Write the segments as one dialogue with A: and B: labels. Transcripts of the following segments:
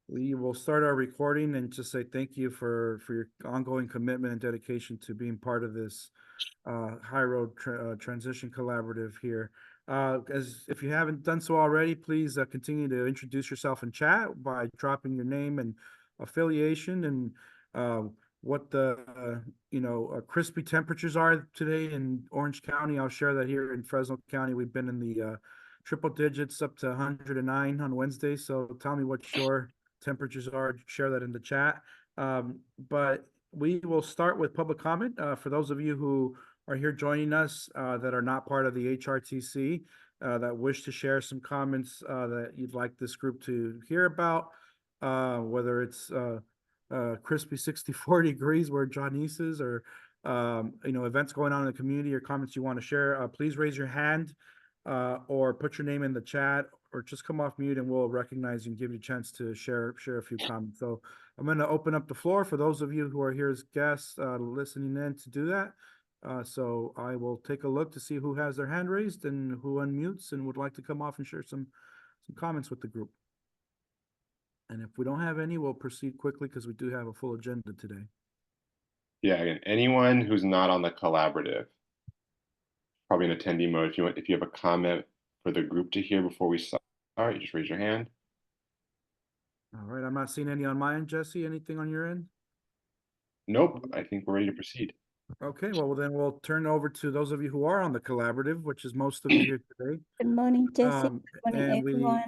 A: We will start our recording and just say thank you for your ongoing commitment and dedication to being part of this High Road Transition Collaborative here. As if you haven't done so already, please continue to introduce yourself in chat by dropping your name and affiliation and what the crispy temperatures are today in Orange County. I'll share that here in Fresno County. We've been in the triple digits up to 109 on Wednesday. So tell me what your temperatures are. Share that in the chat. But we will start with public comment. For those of you who are here joining us that are not part of the HRTC, that wish to share some comments that you'd like this group to hear about, whether it's crispy 64 degrees where Johnny's is, or events going on in the community or comments you want to share, please raise your hand or put your name in the chat, or just come off mute and we'll recognize you and give you a chance to share a few comments. So I'm going to open up the floor for those of you who are here as guests listening in to do that. So I will take a look to see who has their hand raised and who unmutes and would like to come off and share some comments with the group. And if we don't have any, we'll proceed quickly because we do have a full agenda today.
B: Yeah, again, anyone who's not on the collaborative, probably in attendee mode. If you have a comment for the group to hear before we start, you just raise your hand.
A: All right, I'm not seeing any on my end. Jesse, anything on your end?
B: Nope, I think we're ready to proceed.
A: Okay, well then we'll turn over to those of you who are on the collaborative, which is most of you here today.
C: Good morning, Jesse. Good morning, everyone.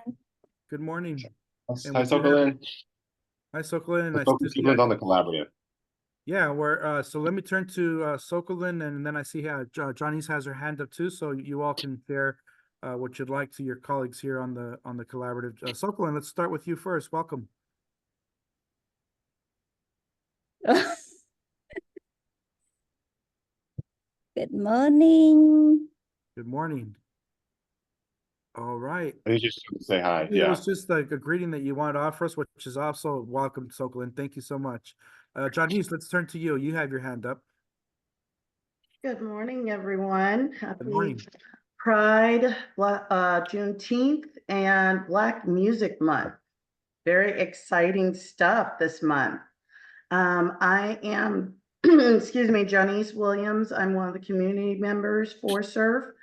A: Good morning.
B: Hi, Sokolin.
A: Hi, Sokolin.
B: Nice to see you on the collaborative.
A: Yeah, we're so let me turn to Sokolin, and then I see Johnny's has her hand up too, so you all can share what you'd like to your colleagues here on the collaborative. Sokolin, let's start with you first. Welcome.
C: Good morning.
A: Good morning. All right.
B: I think just to say hi.
A: It was just like a greeting that you wanted to offer us, which is also welcome, Sokolin. Thank you so much. Johnny's, let's turn to you. You have your hand up.
D: Good morning, everyone.
A: Good morning.
D: Pride, Juneteenth, and Black Music Month. Very exciting stuff this month. I am, excuse me, Johnny's Williams. I'm one of the community members for SERV.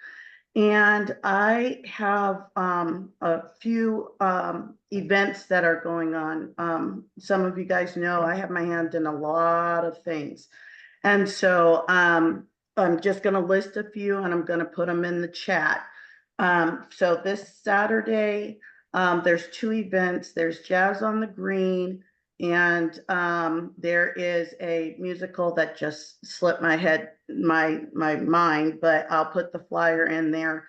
D: And I have a few events that are going on. Some of you guys know I have my hand in a lot of things. And so I'm just going to list a few and I'm going to put them in the chat. So this Saturday, there's two events. There's Jazz on the Green, and there is a musical that just slipped my mind, but I'll put the flyer in there.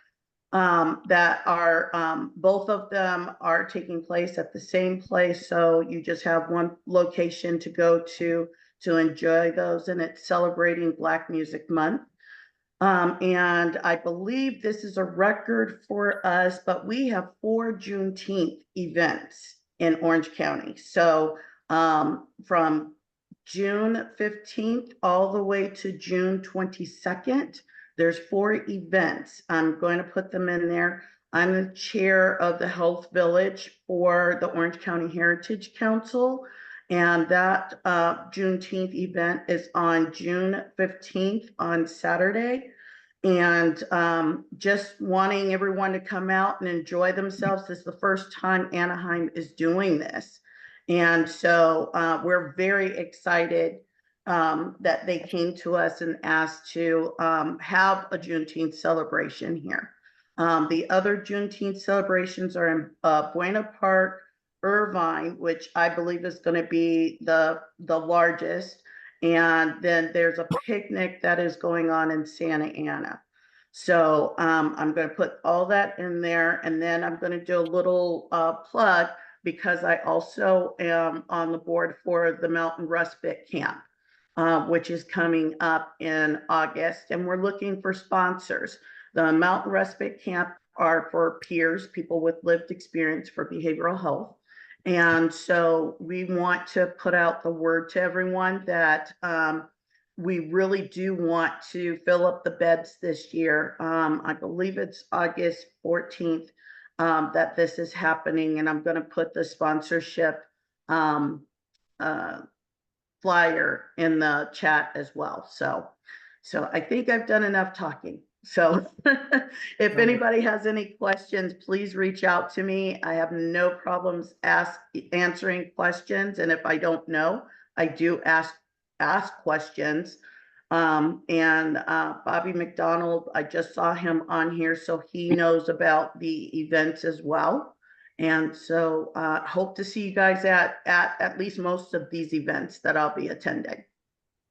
D: That are both of them are taking place at the same place, so you just have one location to go to enjoy those, and it's celebrating Black Music Month. And I believe this is a record for us, but we have 4 Juneteenth events in Orange County. So from June 15th all the way to June 22nd, there's 4 events. I'm going to put them in there. I'm the chair of the Health Village for the Orange County Heritage Council. And that Juneteenth event is on June 15th on Saturday. And just wanting everyone to come out and enjoy themselves. This is the first time Anaheim is doing this. And so we're very excited that they came to us and asked to have a Juneteenth celebration here. The other Juneteenth celebrations are in Buena Park, Irvine, which I believe is going to be the largest. And then there's a picnic that is going on in Santa Ana. So I'm going to put all that in there. And then I'm going to do a little plug, because I also am on the board for the Mountain Respite Camp, which is coming up in August. And we're looking for sponsors. The Mountain Respite Camp are for peers, people with lived experience for behavioral health. And so we want to put out the word to everyone that we really do want to fill up the beds this year. I believe it's August 14th. that this is happening, and I'm gonna put the sponsorship flyer in the chat as well. So I think I've done enough talking. So if anybody has any questions, please reach out to me. I have no problems answering questions. And if I don't know, I do ask questions. Bobby McDonald, I just saw him on here, so he knows about the events as well. And so hope to see you guys at least most of these events that I'll be attending.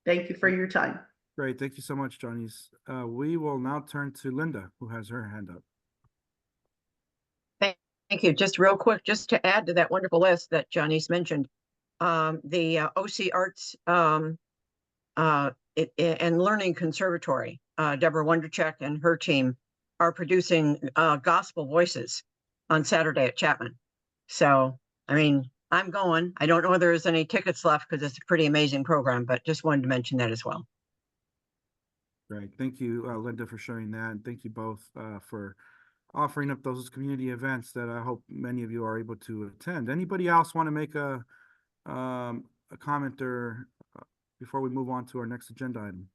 D: Thank you for your time.
A: Great. Thank you so much, Johnny's. We will now turn to Linda, who has her hand up.
E: Thank you. Just real quick, just to add to that wonderful list that Johnny's mentioned, the OC Arts and Learning Conservatory, Deborah Wondercheck and her team are producing Gospel Voices on Saturday at Chapman. So, I mean, I'm going. I don't know whether there's any tickets left because it's a pretty amazing program, but just wanted to mention that as well.
A: Great. Thank you, Linda, for sharing that. And thank you both for offering up those community events that I hope many of you are able to attend. Anybody else want to make a comment or before we move on to our next agenda item?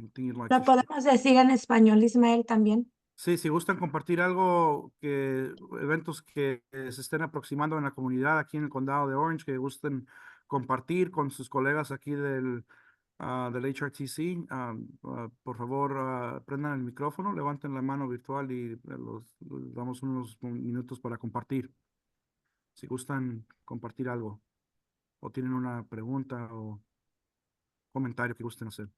A: Anything you'd like
F: Lo
A: to share?
F: podemos decir en español, Ismael, también.
A: Sí, si gustan compartir algo, eventos que se estén aproximando en la comunidad aquí en el condado de Orange, que gusten compartir con sus colegas aquí del HRTC, por favor, prendan el micrófono, levanten la mano virtual y les damos unos minutos para compartir. Si gustan compartir algo o tienen una pregunta o comentario que gusten hacer.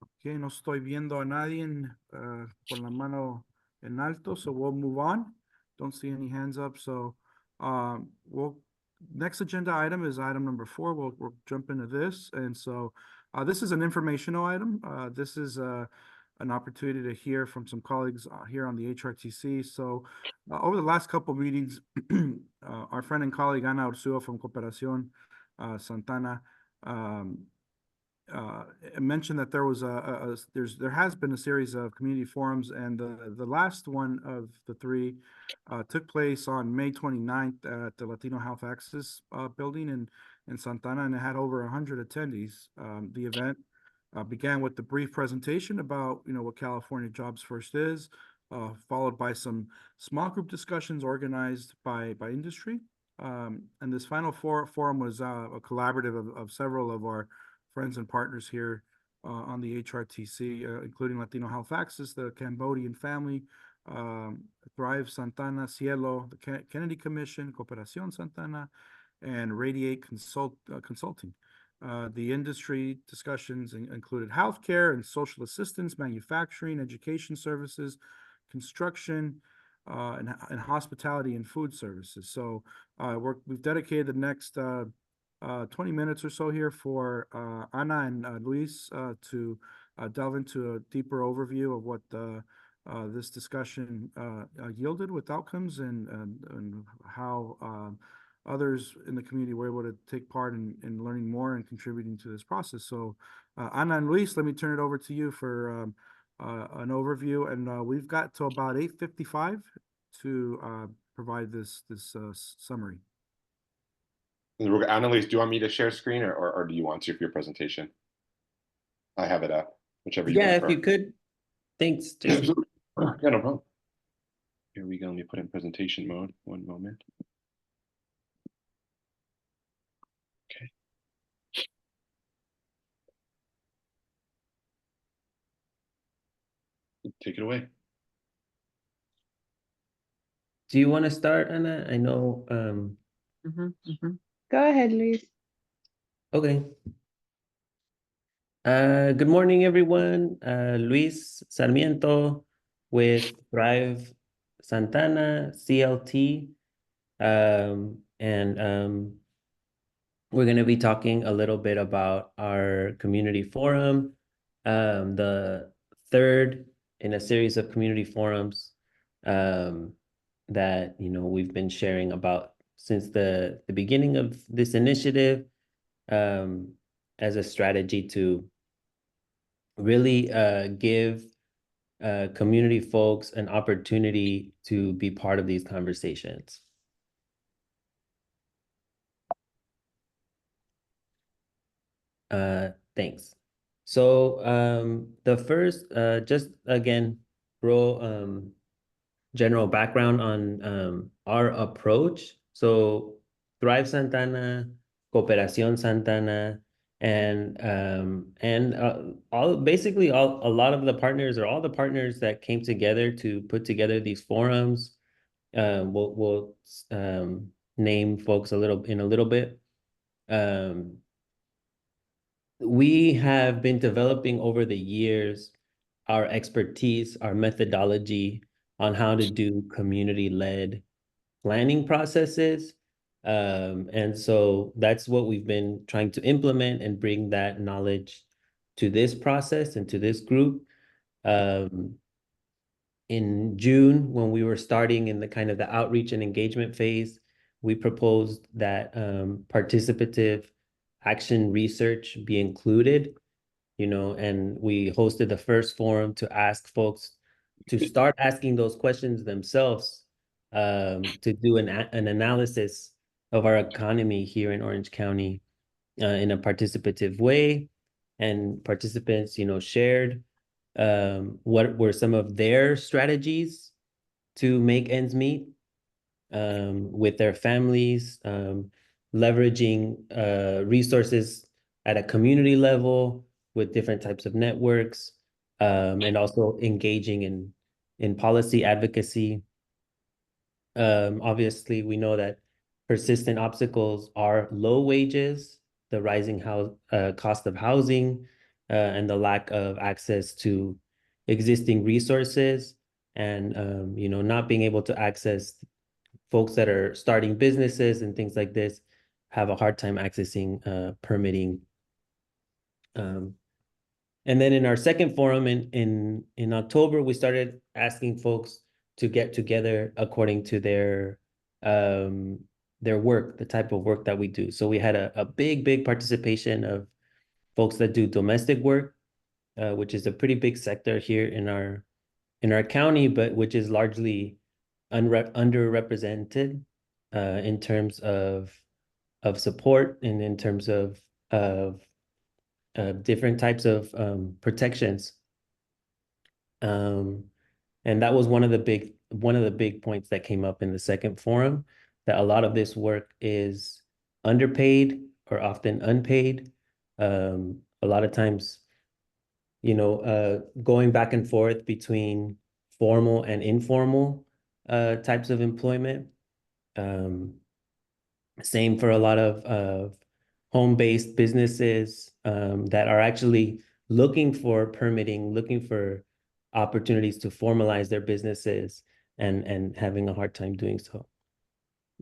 A: Ok, no estoy viendo a nadie con la mano en alto, so we'll move on. Don't see any hands up, so next agenda item is item number 4. We'll jump into this. And so this is an informational item. This is an opportunity to hear from some colleagues here on the HRTC. So over the last couple of meetings, our friend and colleague Ana Ursua from Cooperación Santana mentioned that there was there has been a series of community forums, and the last one of the 3 took place on May 29th at the Latino Health Access building in Santana, and it had over 100 attendees. The event began with the brief presentation about what California Jobs First is, followed by some small group discussions organized by industry. And this final forum was a collaborative of several of our friends and partners here on the HRTC, including Latino Health Access, the Cambodian Family, Thrive Santana, Cielo, the Kennedy Commission, Cooperación Santana, and Radiate Consulting. The industry discussions included healthcare and social assistance, manufacturing, education services, construction, and hospitality and food services. So we've dedicated the next 20 minutes or so here for Ana and Luis to delve into a deeper overview of what this discussion yielded with outcomes and how others in the community were able to take part in learning more and contributing to this process. So Ana and Luis, let me turn it over to you for an overview, and we've got to about 8:55 to provide this summary.
B: Annalise, do you want me to share screen or do you want to for your presentation? I have it up, whichever you
G: Yeah,
B: prefer.
G: if you could. Thanks. Jason.
B: Yeah, no problem. Here we go. Let me put it in presentation mode. One moment. Okay. Take it away.
G: Do you want to start, Anna? I know.
H: Go ahead, Luis.
G: Okay. Good morning, everyone. Luis Sarmiento with Thrive Santana, CLT. And we're going to be talking a little bit about our community forum, the 3rd in a series of community forums that we've been sharing about since the beginning of this initiative, as a strategy to really give community folks an opportunity to be part of these conversations. Thanks. So the first, just again, real general background on our approach. So Thrive Santana, Cooperación Santana, and basically a lot of the partners or all the partners that came together to put together these forums. We'll name folks in a little bit. We have been developing over the years our expertise, our methodology on how to do community-led planning processes. And so that's what we've been trying to implement and bring that knowledge to this process and to this group. In June, when we were starting in the kind of the outreach and engagement phase, we proposed that participative action research be included, and we hosted the first forum to ask folks to start asking those questions themselves, to do an analysis of our economy here in Orange County in a participative way. And participants, shared what were some of their strategies to make ends meet with their families, leveraging resources at a community level with different types of networks, and also engaging in policy advocacy. Obviously, we know that persistent obstacles are low wages, the rising cost of housing, and the lack of access to existing resources, and not being able to access folks that are starting businesses and things like this have a hard time accessing permitting. And then in our second forum in October, we started asking folks to get together according to their work, the type of work that we do. So we had a big participation of folks that do domestic work, which is a pretty big sector here in our county, but which is largely underrepresented in terms of support and in terms of different types of protections. And that was one of the big points that came up in the second forum, that a lot of this work is underpaid or often unpaid. A lot of times, going back and forth between formal and informal types of employment. Same for a lot of home-based businesses that are actually looking for permitting, looking for opportunities to formalize their businesses and having a hard time doing so.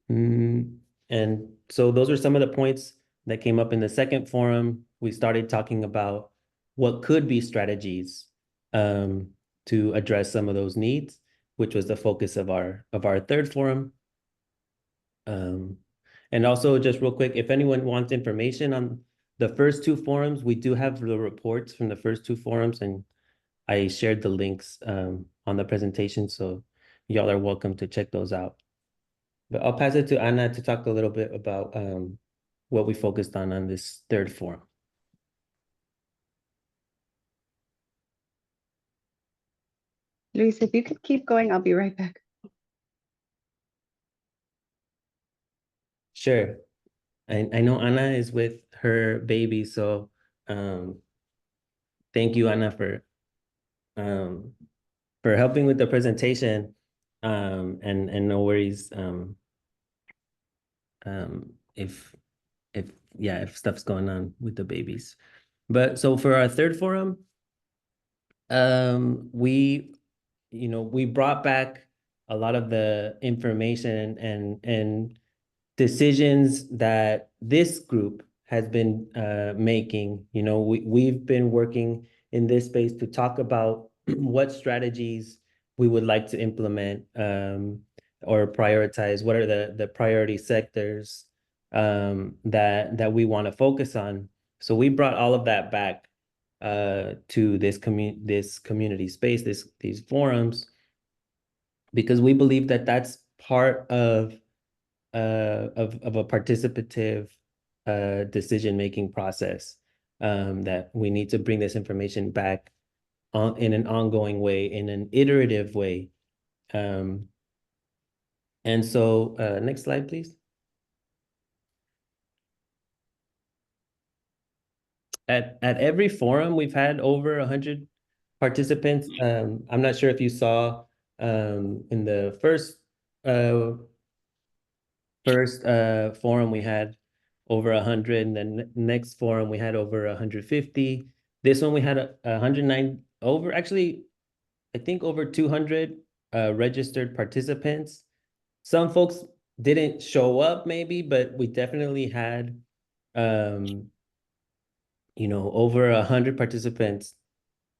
G: And so those are some of the points that came up in the second forum. We started talking about what could be strategies to address some of those needs, which was the focus of our third forum. And also, just real quick, if anyone wants information on the first two forums, we do have the reports from the first two forums, and I shared the links on the presentation, so y'all are welcome to check those out. But I'll pass it to Anna to talk a little bit about what we focused on this third forum.
H: Luis, if you could keep going, I'll be right back.
G: Sure. I know Anna is with her baby, so thank you, Anna, for helping with the presentation. And no worries if stuff's going on with the babies. But so for our third forum, we brought back a lot of the information and decisions that this group has been making. We've been working in this space to talk about what strategies we would like to implement or prioritize. What are the priority sectors that we want to focus on? So we brought all of that back to this community space, these forums, because we believe that that's part of a participative decision-making process, that we need to bring this information back in an ongoing way, in an iterative way. And so, next slide, please. At every forum, we've had over 100 participants. I'm not sure if you saw in the first forum we had over 100, and then next forum we had over 150. This one we had 109 over, actually, I think over 200 registered participants. Some folks didn't show up maybe, but we definitely had over 100 participants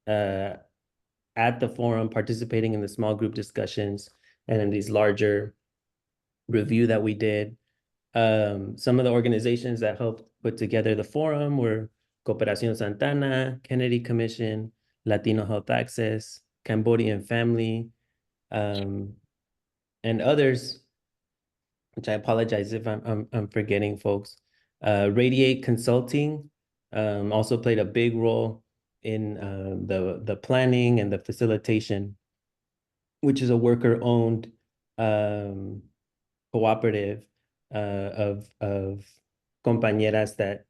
G: at the forum, participating in the small group discussions and in these larger review that we did. Some of the organizations that helped put together the forum were Cooperación Santana, Kennedy Commission, Latino Health Access, Cambodian Family, and others, which I apologize if I'm forgetting folks. Radiate Consulting also played a big role in the planning and the facilitation, which is a worker-owned cooperative of compañeras that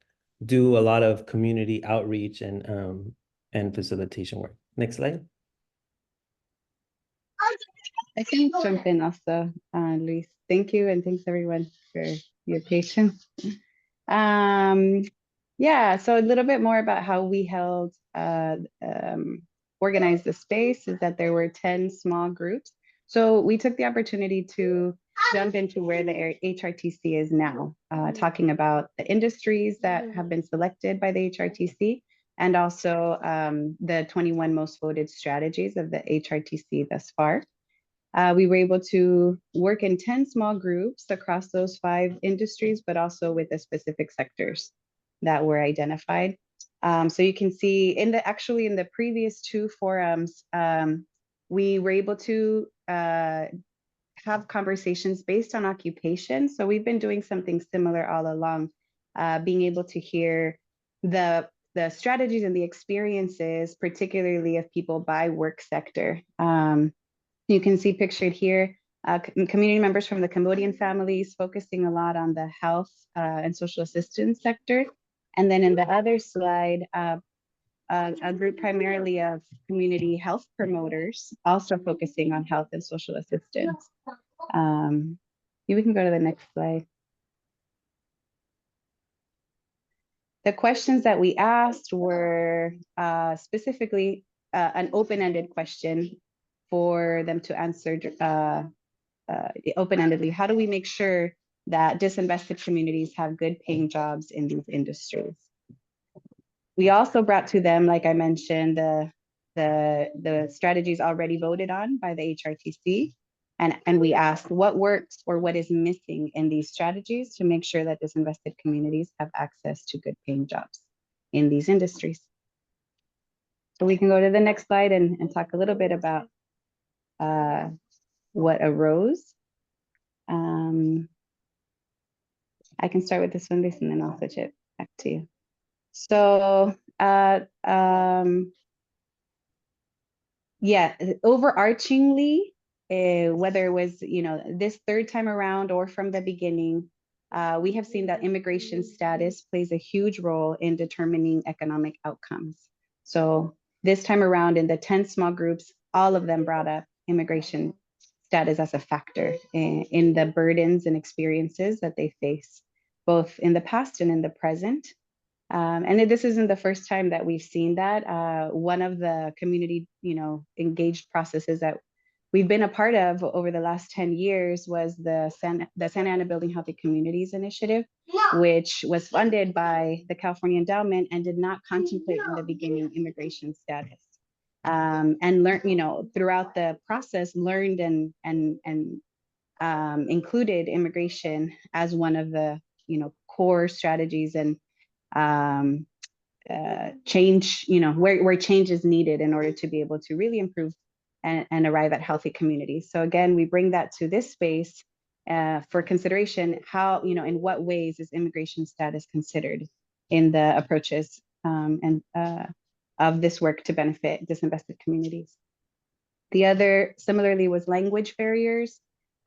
G: do a lot of community outreach and facilitation work. Next slide.
H: I can jump in also, Luis. Thank you, and thanks everyone for your patience. Yeah, so a little bit more about how we organized the space is that there were 10 small groups. So we took the opportunity to jump into where the HRTC is now, talking about the industries that have been selected by the HRTC, and also the 21 most voted strategies of the HRTC thus far. We were able to work in 10 small groups across those 5 industries, but also with the specific sectors that were identified. So you can see in the previous 2 forums, we were able to have conversations based on occupation. So we've been doing something similar all along, being able to hear the strategies and the experiences, particularly of people by work sector. You can see pictured here, community members from the Cambodian families focusing a lot on the health and social assistance sector. And then in the other slide, a group primarily of community health promoters, also focusing on health and social assistance. We can go to the next slide. The questions that we asked were specifically an open-ended question for them to answer open-endedly. How do we make sure that disinvested communities have good paying jobs in these industries? We also brought to them, like I mentioned, the strategies already voted on by the HRTC. And we asked what works or what is missing in these strategies to make sure that disinvested communities have access to good paying jobs in these industries. So we can go to the next slide and talk a little bit about what arose. I can start with this one, Luis, and then I'll switch it back to you. So, yeah, overarchingly, whether it was, this third time around or from the beginning, we have seen that immigration status plays a huge role in determining economic outcomes. So this time around in the 10 small groups, all of them brought up immigration status as a factor in the burdens and experiences that they face, both in the past and in the present. And this isn't the first time that we've seen that. One of the community, engaged processes that we've been a part of over the last 10 years was the Santa Ana Building Healthy Communities Initiative, which was funded by the California Endowment and did not contemplate in the beginning immigration status. And learn, throughout the process, learned and included immigration as one of the, core strategies and change, where change is needed in order to be able to really improve and arrive at healthy communities. So again, we bring that to this space for consideration. How, in what ways is immigration status considered in the approaches and of this work to benefit disinvested communities? The other, similarly, was language barriers.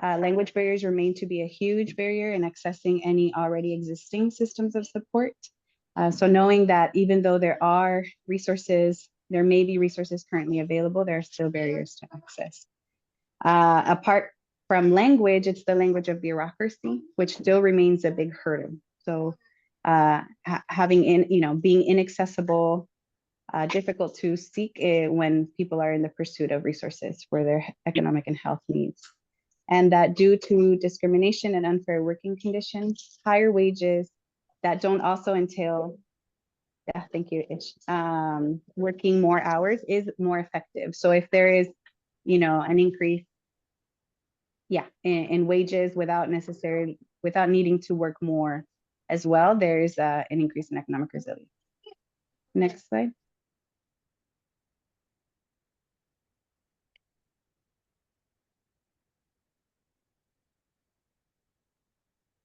H: Language barriers remain to be a huge barrier in accessing any already existing systems of support. So knowing that even though there are resources, there may be resources currently available, there are still barriers to access. Apart from language, it's the language of bureaucracy, which still remains a big hurdle. So being inaccessible, difficult to seek when people are in the pursuit of resources for their economic and health needs. And that due to discrimination and unfair working conditions, higher wages that don't also entail, thank you, Ish, working more hours is more effective. So if there is, an increase, in wages without needing to work more as well, there's an increase in economic resilience. Next slide.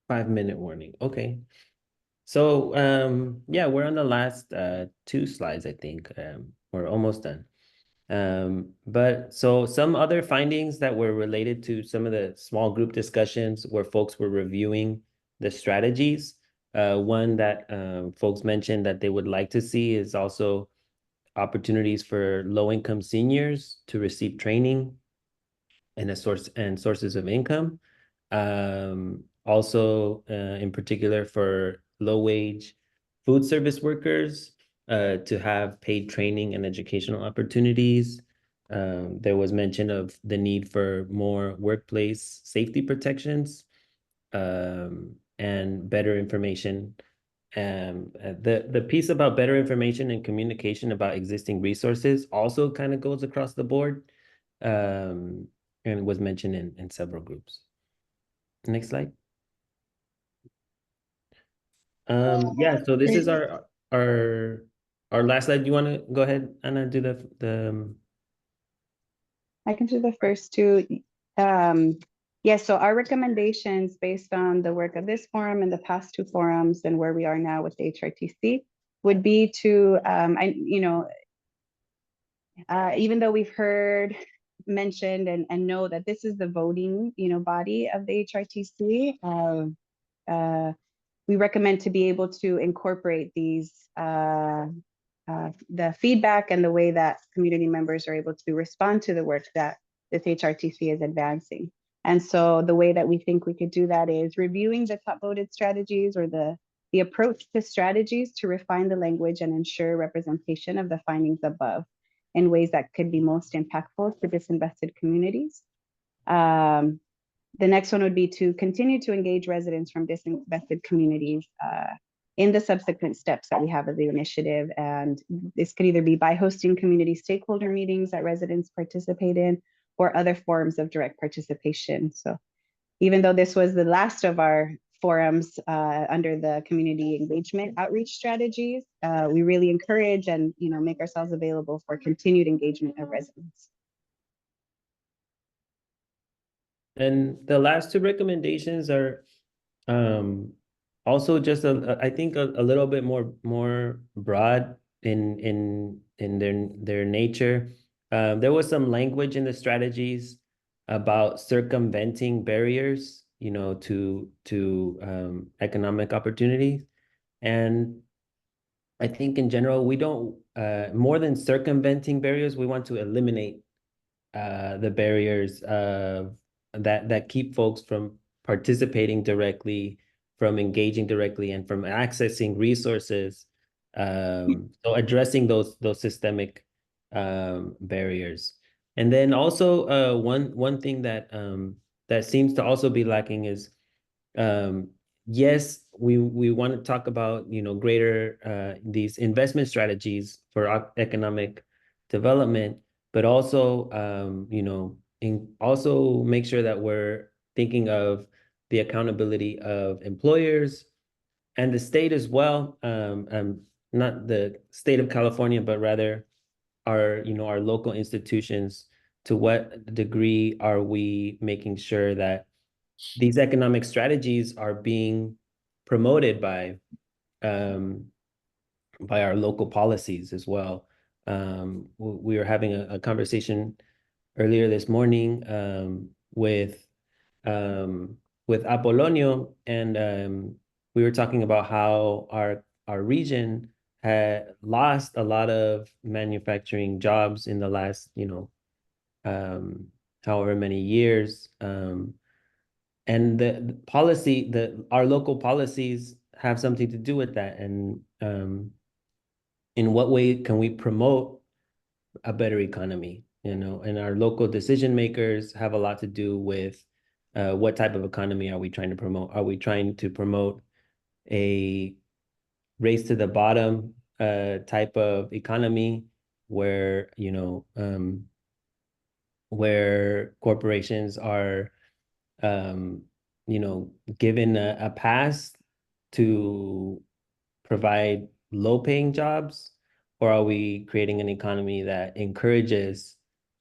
G: Five-minute warning. Okay. So yeah, we're on the last two slides, I think. We're almost done. But so some other findings that were related to some of the small group discussions where folks were reviewing the strategies. One that folks mentioned that they would like to see is also opportunities for low-income seniors to receive training and sources of income. Also, in particular for low-wage food service workers to have paid training and educational opportunities. There was mention of the need for more workplace safety protections and better information. The piece about better information and communication about existing resources also kind of goes across the board and was mentioned in several groups. Next slide. Yeah, so this is our last slide. Do you want to go ahead, Anna, do the
H: I can do the first two. Yes, so our recommendations based on the work of this forum and the past two forums and where we are now with the HRTC would be to, even though we've heard mentioned and know that this is the voting, body of the HRTC, we recommend to be able to incorporate these, the feedback and the way that community members are able to respond to the work that this HRTC is advancing. And so the way that we think we could do that is reviewing the top voted strategies or the approach to strategies to refine the language and ensure representation of the findings above in ways that could be most impactful for disinvested communities. The next one would be to continue to engage residents from disinvested communities in the subsequent steps that we have of the initiative. And this could either be by hosting community stakeholder meetings that residents participate in or other forms of direct participation. So even though this was the last of our forums under the community engagement outreach strategies, we really encourage and make ourselves available for continued engagement of residents.
G: And the last two recommendations are also just I think a little bit more broad in their nature. There was some language in the strategies about circumventing barriers, to economic opportunities. And I think in general, we don't more than circumventing barriers, we want to eliminate the barriers that keep folks from participating directly, from engaging directly, and from accessing resources. So addressing those systemic barriers. And then also one thing that that seems to also be lacking is yes, we want to talk about greater these investment strategies for economic development, but also also make sure that we're thinking of the accountability of employers and the state as well. not the state of California, but rather our, you know, our local institutions, to what degree are we making sure that these economic strategies are being promoted by our local policies as well. We were having a conversation earlier this morning with Apolonio, and we were talking about how our region had lost a lot of manufacturing jobs in the last, you know, however many years. And the policy, our local policies have something to do with that. And in what way can we promote a better economy? You know, and our local decision makers have a lot to do with what type of economy are we trying to promote? Are we trying to promote a race to the bottom type of economy where, you know, where corporations are, you know, given a pass to provide low-paying jobs? Or are we creating an economy that encourages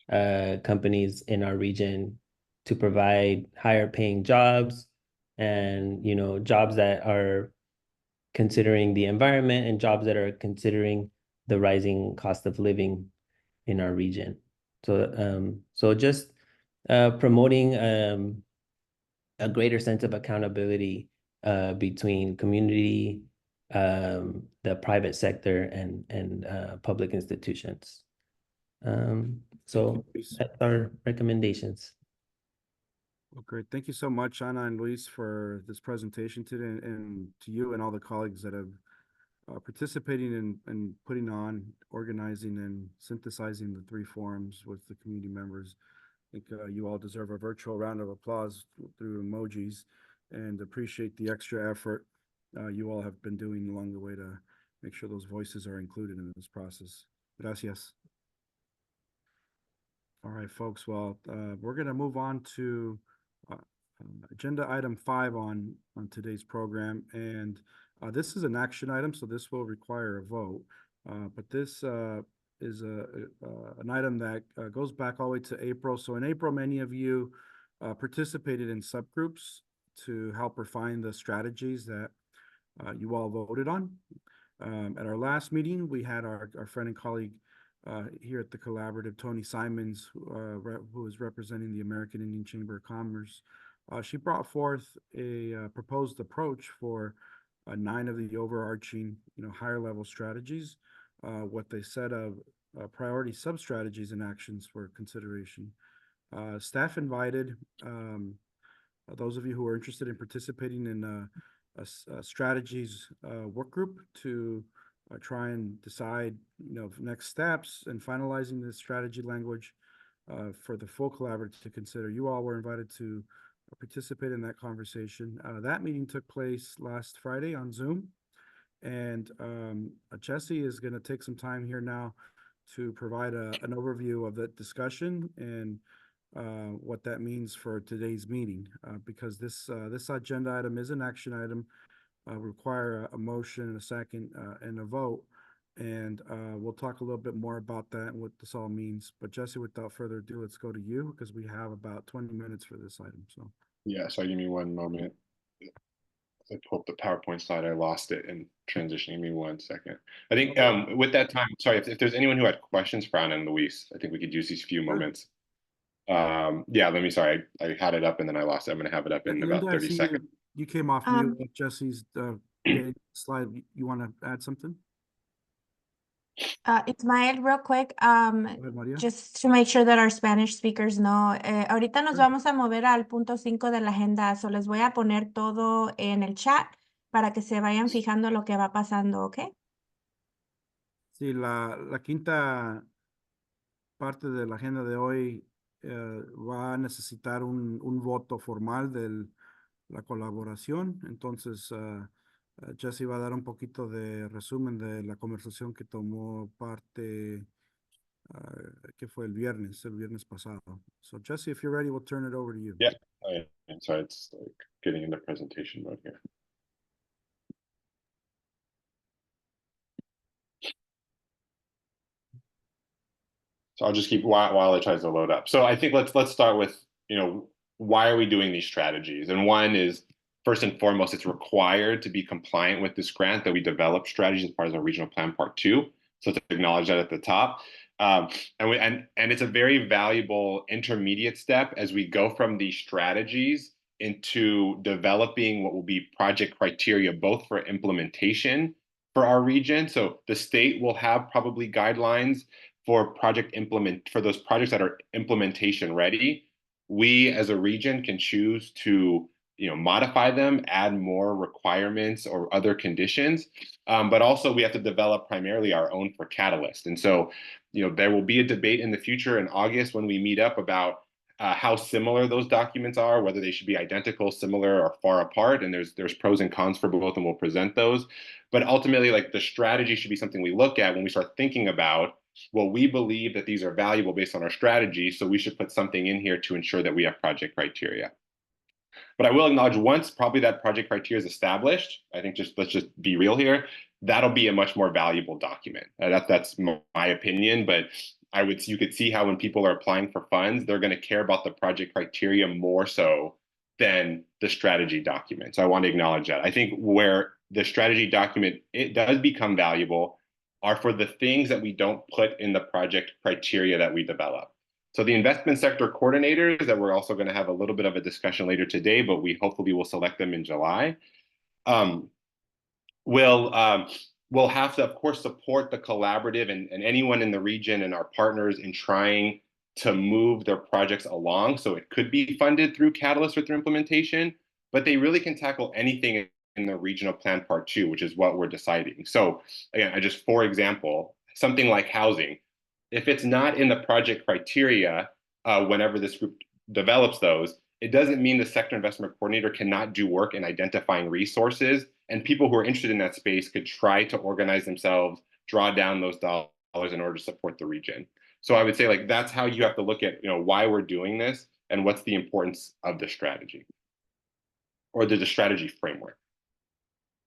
G: companies in our region to provide higher-paying jobs, and, you know, jobs that are considering the environment, and jobs that are considering the rising cost of living in our region? So just promoting a greater sense of accountability between community, the private sector, and public institutions. So that's our recommendations.
A: Well, great. Thank you so much, Ana and Luis, for this presentation today, and to you and all the colleagues that have participating in putting on, organizing, and synthesizing the 3 forums with the community members. I think you all deserve a virtual round of applause through emojis, and appreciate the extra effort you all have been doing along the way to make sure those voices are included in this process. Gracias. All right, folks. Well, we're going to move on to agenda item 5 on today's program, and this is an action item, so this will require a vote. But this is an item that goes back all the way to April. So in April, many of you participated in subgroups to help refine the strategies that you all voted on. At our last meeting, we had our friend and colleague here at the Collaborative, Tony Simons, who is representing the American Indian Chamber of Commerce. She brought forth a proposed approach for 9 of the overarching, you know, higher level strategies, what they said of priority sub-strategies and actions for consideration. Staff invited those of you who are interested in participating in a strategies work group to try and decide, you know, next steps and finalizing the strategy language for the full collaborative to consider. You all were invited to participate in that conversation. That meeting took place last Friday on Zoom, and Jesse is going to take some time here now to provide an overview of that discussion and what that means for today's meeting, because this agenda item is an action item, require a motion, a second, and a vote. And we'll talk a little bit more about that and what this all means. But Jesse, without further ado, let's go to you, because we have about 20 minutes for this item. So
B: Yeah, so give me one moment. I pulled up the PowerPoint slide. I lost it in transitioning. Give me 1 second. I think with that time, sorry, if there's anyone who had questions for Ana and Luis, I think we could use these few moments. Yeah, sorry, I had it up and then I lost it. I'm going to have it up in about
A: Linda,
B: 30 seconds.
A: You came off mute with Jesse's slide. You want to add something?
F: Ismael, real quick,
A: Go ahead, Maria.
F: just to make sure that our Spanish speakers know, ahorita nos vamos a mover al punto 5 de la agenda, so les voy a poner todo en el chat para que se vayan fijando lo que va pasando, ¿ok?
A: Sí, la quinta parte de la agenda de hoy va a necesitar un voto formal de la colaboración. Entonces, Jesse va a dar un poquito de resumen de la conversación que tomó parte, que fue el viernes pasado. So, Jesse, if you're ready, we'll turn it over to you.
B: Yeah, I'm sorry, it's like getting into presentation mode here. So I'll just keep while it tries to load up. So I think let's start with, why are we doing these strategies? And one is, first and foremost, it's required to be compliant with this grant that we develop strategies as part of our regional plan part 2. So to acknowledge that at the top. And it's a very valuable intermediate step as we go from these strategies into developing what will be project criteria, both for implementation for our region. So the state will have probably guidelines for for those projects that are implementation ready. We as a region can choose to modify them, add more requirements or other conditions, but also we have to develop primarily our own for Catalyst. And so, there will be a debate in the future in August when we meet up about how similar those documents are, whether they should be identical, similar, or far apart. And there's pros and cons for both, and we'll present those. But ultimately, like, the strategy should be something we look at when we start thinking about, well, we believe that these are valuable based on our strategy, so we should put something in here to ensure that we have project criteria. But I will acknowledge, once probably that project criteria is established, I think let's just be real here, that'll be a much more valuable document. That's my opinion, but you could see how when people are applying for funds, they're going to care about the project criteria more so than the strategy document. So I want to acknowledge that. I think where the strategy document, it does become valuable, are for the things that we don't put in the project criteria that we develop. So the investment sector coordinators that we're also going to have a little bit of a discussion later today, but we hopefully will select them in July, will have to, of course, support the collaborative and anyone in the region and our partners in trying to move their projects along. So it could be funded through Catalyst or through implementation, but they really can tackle anything in the regional plan part 2, which is what we're deciding. So again, for example, something like housing, if it's not in the project criteria, whenever this group develops those, it doesn't mean the sector investment coordinator cannot do work in identifying resources, and people who are interested in that space could try to organize themselves, draw down those dollars in order to support the region. So I would say, like, that's how you have to look at, why we're doing this and what's the importance of the strategy or the strategy framework.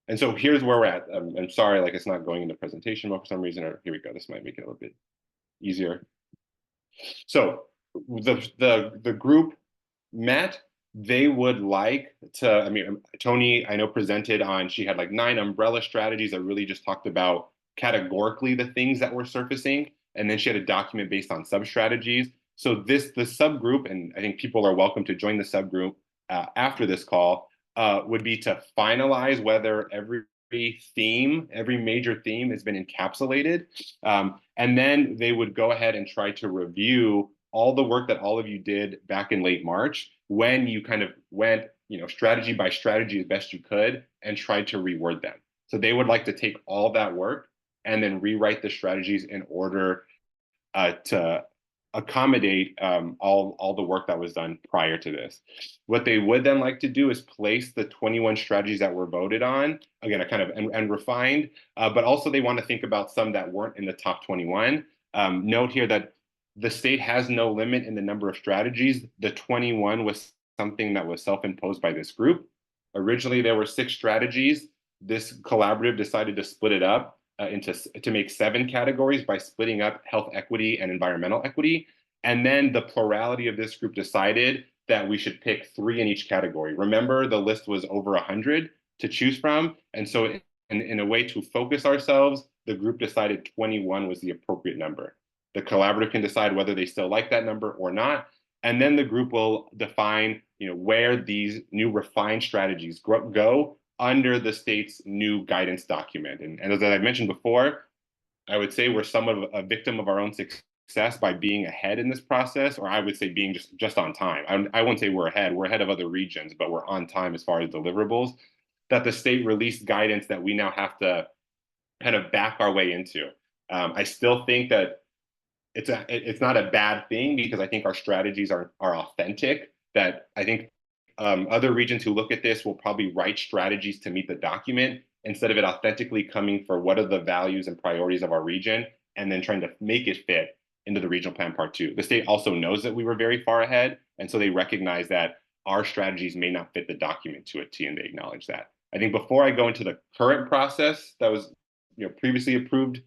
B: And so here's where we're at. I'm sorry, like, it's not going into presentation mode for some reason, or here we go. This might make it a little bit easier. So the group met. They would like to, Tony, I know, presented on, she had like 9 umbrella strategies that really just talked about categorically the things that were surfacing. And then she had a document based on sub-strategies. So the subgroup, and I think people are welcome to join the subgroup after this call, would be to finalize whether every major theme has been encapsulated. And then they would go ahead and try to review all the work that all of you did back in late March, when you kind of went, strategy by strategy as best you could and tried to reword them. So they would like to take all that work and then rewrite the strategies in order to accommodate all the work that was done prior to this. What they would then like to do is place the 21 strategies that were voted on, again, and refined, but also they want to think about some that weren't in the top 21. Note here that the state has no limit in the number of strategies. The 21 was something that was self-imposed by this group. Originally, there were 6 strategies. This collaborative decided to split it up to make 7 categories by splitting up health equity and environmental equity. And then the plurality of this group decided that we should pick 3 in each category. Remember, the list was over 100 to choose from. And so in a way to focus ourselves, the group decided 21 was the appropriate number. The collaborative can decide whether they still like that number or not. And then the group will define, where these new refined strategies go under the state's new guidance document. And as I mentioned before, I would say we're somewhat of a victim of our own success by being ahead in this process, or I would say being just on time. I won't say we're ahead of other regions, but we're on time as far as deliverables, that the state released guidance that we now have to kind of back our way into. I still think that it's not a bad thing, because I think our strategies are authentic, that I think other regions who look at this will probably write strategies to meet the document instead of it authentically coming for what are the values and priorities of our region and then trying to make it fit into the regional plan part 2. The state also knows that we were very far ahead, and so they recognize that our strategies may not fit the document to a T, and they acknowledge that. I think before I go into the current process that was previously approved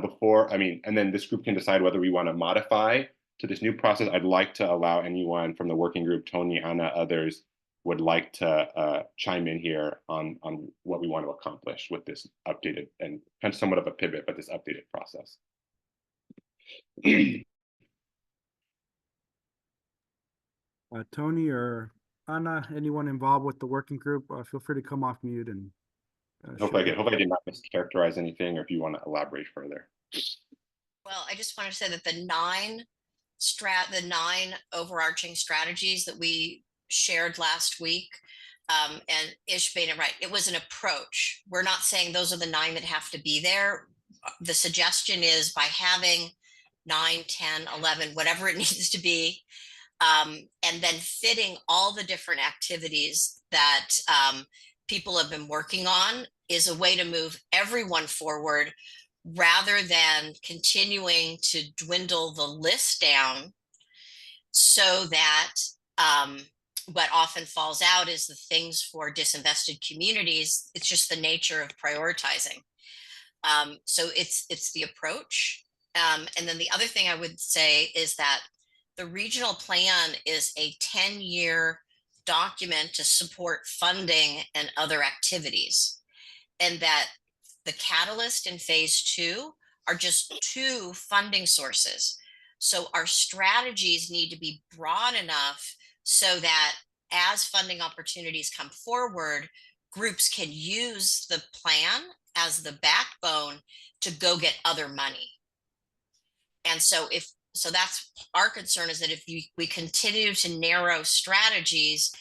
B: before, and then this group can decide whether we want to modify to this new process. I'd like to allow anyone from the working group, Tony, Anna, others, would like to chime in here on what we want to accomplish with this updated and kind of somewhat of a pivot, but this updated process.
A: Tony or Anna, anyone involved with the working group, feel free to come off mute and.
B: Hope I did not mischaracterize anything, or if you want to elaborate further.
I: Well, I just want to say that the nine overarching strategies that we shared last week, and Ish made it right. It was an approach. We're not saying those are the 9 that have to be there. The suggestion is by having 9, 10, 11, whatever it needs to be, and then fitting all the different activities that people have been working on is a way to move everyone forward rather than continuing to dwindle the list down, so that what often falls out is the things for disinvested communities. It's just the nature of prioritizing. So it's the approach. And then the other thing I would say is that the regional plan is a 10-year document to support funding and other activities. And that the catalyst in phase 2 are just 2 funding sources. So our strategies need to be broad enough so that as funding opportunities come forward, groups can use the plan as the backbone to go get other money. And so that's our concern, is that if we continue to narrow strategies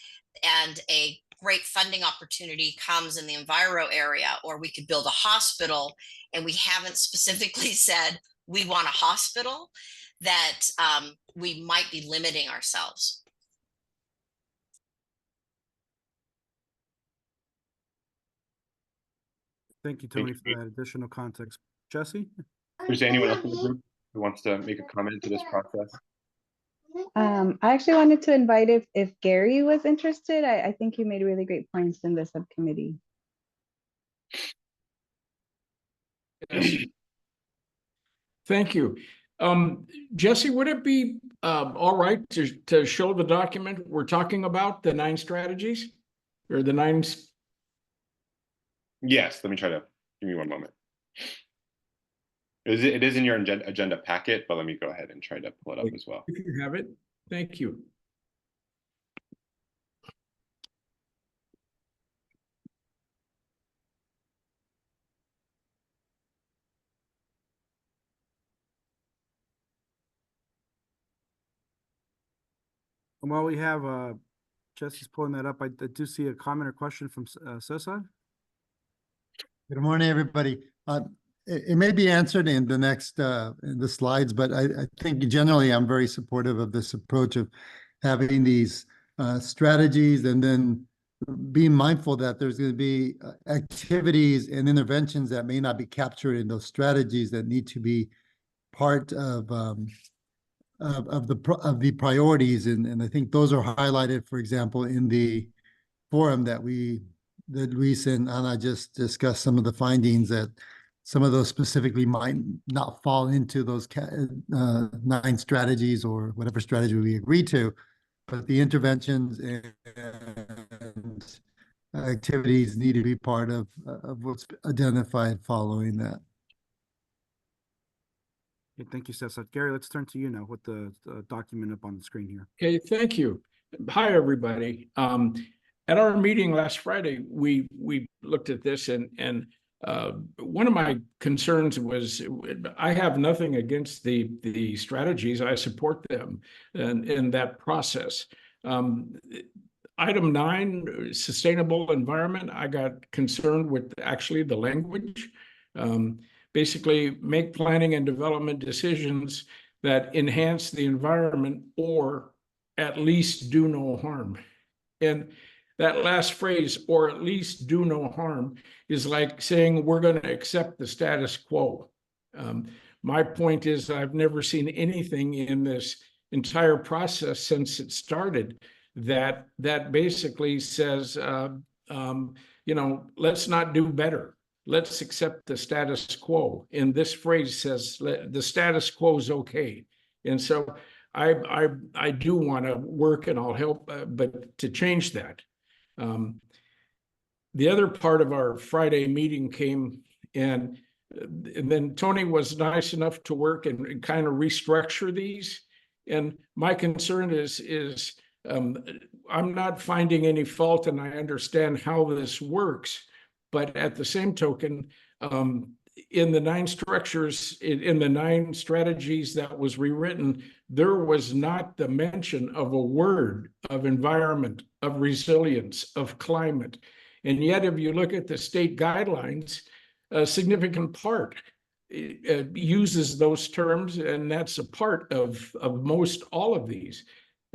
I: and a great funding opportunity comes in the Enviro area, or we could build a hospital and we haven't specifically said we want a hospital, that we might be limiting ourselves.
A: Thank you, Tony, for that additional context. Jesse?
B: Is there anyone else in the group who wants to make a comment to this process?
H: I actually wanted to invite if Gary was interested. I think he made really great points in the subcommittee.
J: Yes. Thank you. Jesse, would it be all right to show the document we're talking about, the 9 strategies, or the 9?
B: Yes, let me try to, give me one moment. It is in your agenda packet, but let me go ahead and try to pull it up as well.
J: If you have it, thank you.
A: And while we have Jesse's pulling that up, I do see a comment or question from Cesar.
K: Good morning, everybody. It may be answered in the next in the slides, but I think generally I'm very supportive of this approach of having these strategies and then being mindful that there's going to be activities and interventions that may not be captured in those strategies that need to be part of the priorities, and I think those are highlighted, for example, in the forum that Luis and Anna just discussed some of the findings that some of those specifically might not fall into those 9 strategies or whatever strategy we agree to, but the interventions and activities need to be part of what's identified following that.
A: Okay, thank you, Cesar. Gary, let's turn to you now with the document up on the screen here.
J: Okay, thank you. Hi, everybody. At our meeting last Friday, we looked at this, and one of my concerns was, I have nothing against the strategies. I support them in that process. Item 9, sustainable environment, I got concerned with actually the language. Basically, make planning and development decisions that enhance the environment or at least do no harm. And that last phrase, or at least do no harm, is like saying we're going to accept the status quo. My point is, I've never seen anything in this entire process since it started that basically says, you know, let's not do better. let's accept the status quo. And this phrase says the status quo is okay. And so I do want to work, and I'll help, but to change that. The other part of our Friday meeting came, and then Tony was nice enough to work and kind of restructure these. And my concern is I'm not finding any fault, and I understand how this works. But at the same token, in the 9 structures, in the 9 strategies that was rewritten, there was not the mention of a word of environment, of resilience, of climate. And yet, if you look at the state guidelines, a significant part uses those terms, and that's a part of most all of these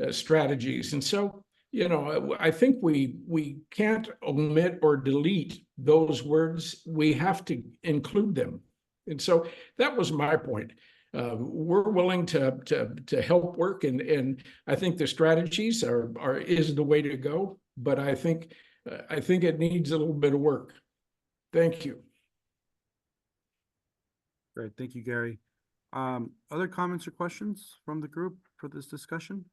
J: strategies. And so, you know, I think we can't omit or delete those words. We have to include them. And so that was my point. We're willing to help work, and I think the strategies is the way to go. But I think it needs a little bit of work. Thank you.
A: Great, thank you, Gary. Other comments or questions from the group for this discussion?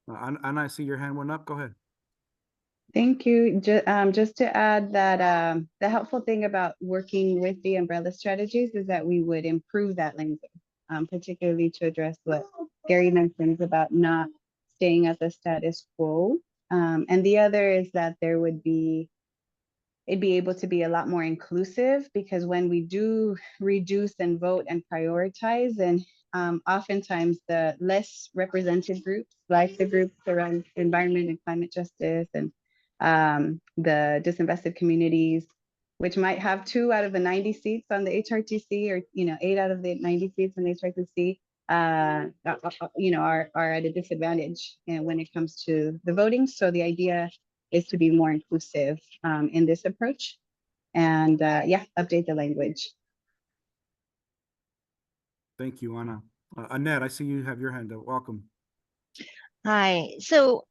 A: Anna, I see your hand went up. Go ahead.
H: Thank you. Just to add that the helpful thing about working with the umbrella strategies is that we would improve that language, particularly to address what Gary mentions about not staying at the status quo. And the other is that it'd be able to be a lot more inclusive, because when we do reduce and vote and prioritize, and oftentimes the less represented groups, like the groups around environment and climate justice, and the disinvested communities, which might have 2 out of the 90 seats on the HRTC, or 8 out of the 90 seats on the HRTC, are at a disadvantage when it comes to the voting. So the idea is to be more inclusive in this approach, and update the language.
A: Thank you, Anna. Annette, I see you have your hand up. Welcome.
L: Hi. So,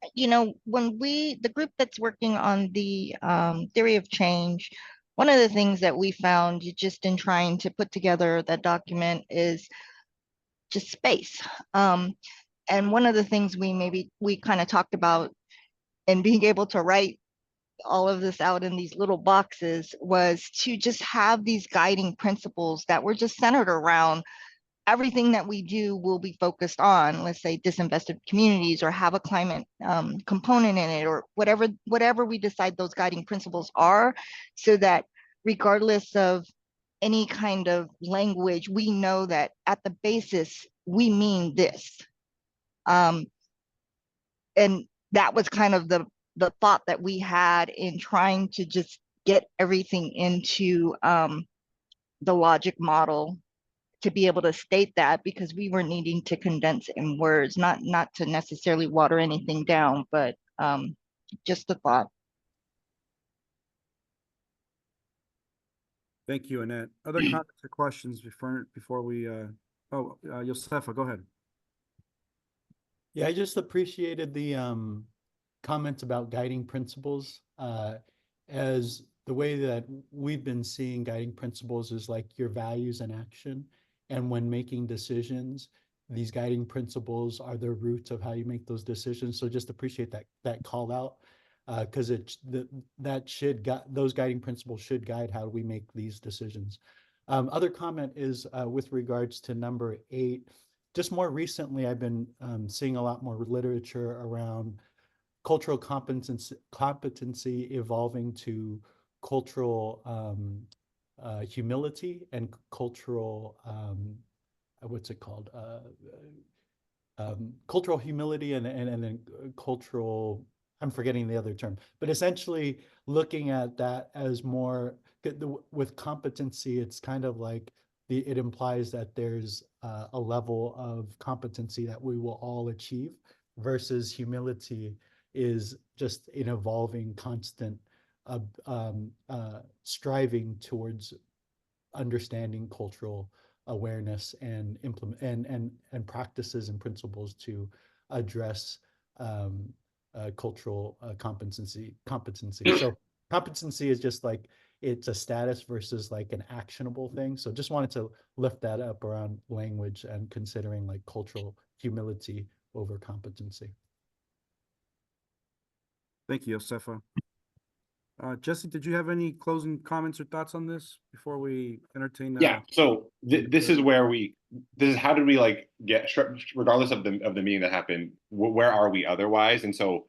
L: when the group that's working on the theory of change, one of the things that we found just in trying to put together that document is just space. And one of the things we kind of talked about in being able to write all of this out in these little boxes was to just have these guiding principles that were just centered around everything that we do will be focused on, let's say, disinvested communities, or have a climate component in it, or whatever we decide those guiding principles are, so that regardless of any kind of language, we know that at the basis, we mean this. And that was kind of the thought that we had in trying to just get everything into the logic model, to be able to state that, because we were needing to condense in words, not to necessarily water anything down, but just a thought.
A: Thank you, Annette. Other comments or questions before we Yosefa, go ahead.
M: Yeah, I just appreciated the comments about guiding principles, as the way that we've been seeing guiding principles is like your values and action. And when making decisions, these guiding principles are the roots of how you make those decisions. So just appreciate that call out, because those guiding principles should guide how we make these decisions. Other comment is with regards to number 8. Just more recently, I've been seeing a lot more literature around cultural competency evolving to cultural humility and cultural cultural humility and then cultural, I'm forgetting the other term, but essentially looking at that as more with competency. It's kind of like it implies that there's a level of competency that we will all achieve, versus humility is just an evolving, constant striving towards understanding cultural awareness and implement and practices and principles to address cultural competency. So competency is just like, it's a status versus like an actionable thing. So just wanted to lift that up around language and considering like cultural humility over competency.
A: Thank you, Josefa. Jesse, did you have any closing comments or thoughts on this before we entertain?
B: Yeah, so this is where this is how did we like get, regardless of the meeting that happened, where are we otherwise? And so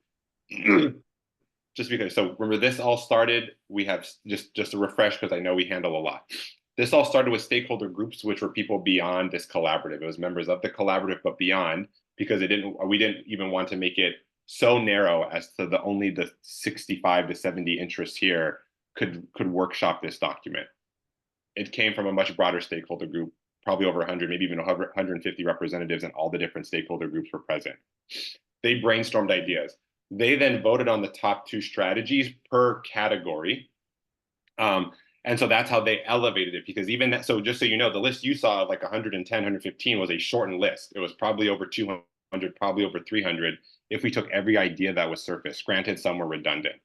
B: just because, so remember, this all started, we have just to refresh, because I know we handle a lot. This all started with stakeholder groups, which were people beyond this collaborative. It was members of the collaborative, but beyond, because we didn't even want to make it so narrow as to only the 65 to 70 interests here could workshop this document. It came from a much broader stakeholder group, probably over 100, maybe even 150 representatives, and all the different stakeholder groups were present. They brainstormed ideas. They then voted on the top 2 strategies per category. And so that's how they elevated it, because even that, so just so you know, the list you saw of like 110, 115 was a shortened list. It was probably over 200, probably over 300, if we took every idea that was surfaced. Granted, some were redundant.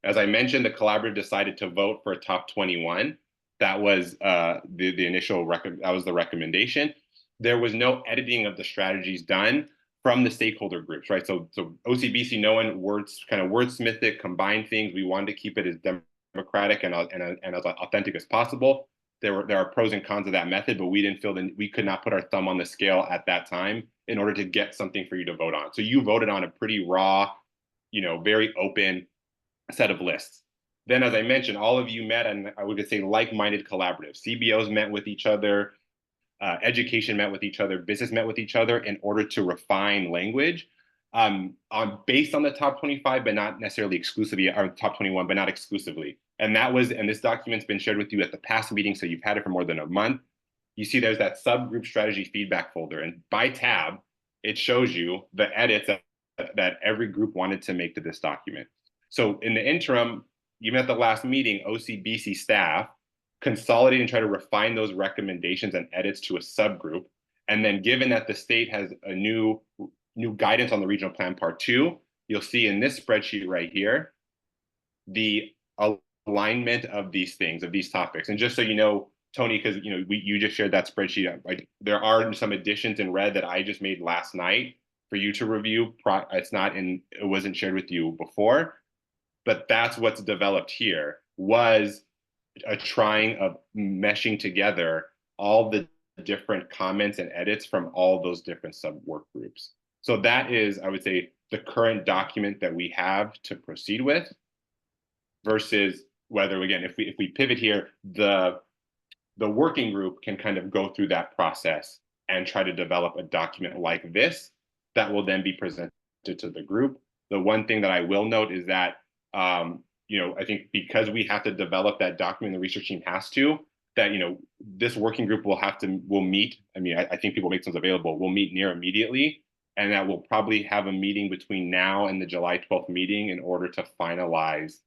B: As I mentioned, the collaborative decided to vote for a top 21. That was the initial that was the recommendation. There was no editing of the strategies done from the stakeholder groups, right? So OCBC, no one kind of wordsmith it, combine things. We wanted to keep it as democratic and as authentic as possible. There are pros and cons of that method, but we didn't feel that we could not put our thumb on the scale at that time in order to get something for you to vote on. So you voted on a pretty raw, very open set of lists. Then, as I mentioned, all of you met, and I would say like-minded collaboratives. CBOs met with each other, education met with each other, business met with each other in order to refine language based on the top 25, but not necessarily exclusively, or top 21, but not exclusively. And this document's been shared with you at the past meeting, so you've had it for more than a month. You see there's that subgroup strategy feedback folder, and by tab, it shows you the edits that every group wanted to make to this document. So in the interim, even at the last meeting, OCBC staff consolidate and try to refine those recommendations and edits to a subgroup. And then given that the state has a new guidance on the regional plan part 2, you'll see in this spreadsheet right here, the alignment of these things, of these topics. And just so you know, Tony, because you just shared that spreadsheet, there are some additions in red that I just made last night for you to review. It wasn't shared with you before, but that's what's developed here, was a trying of meshing together all the different comments and edits from all those different sub-work groups. So that is, I would say, the current document that we have to proceed with, versus whether, again, if we pivot here, the working group can kind of go through that process and try to develop a document like this that will then be presented to the group. The one thing that I will note is that I think because we have to develop that document, the research team has to, that, this working group will meet. I mean, I think people make themselves available. We'll meet near immediately, and that we'll probably have a meeting between now and the July 12th meeting in order to finalize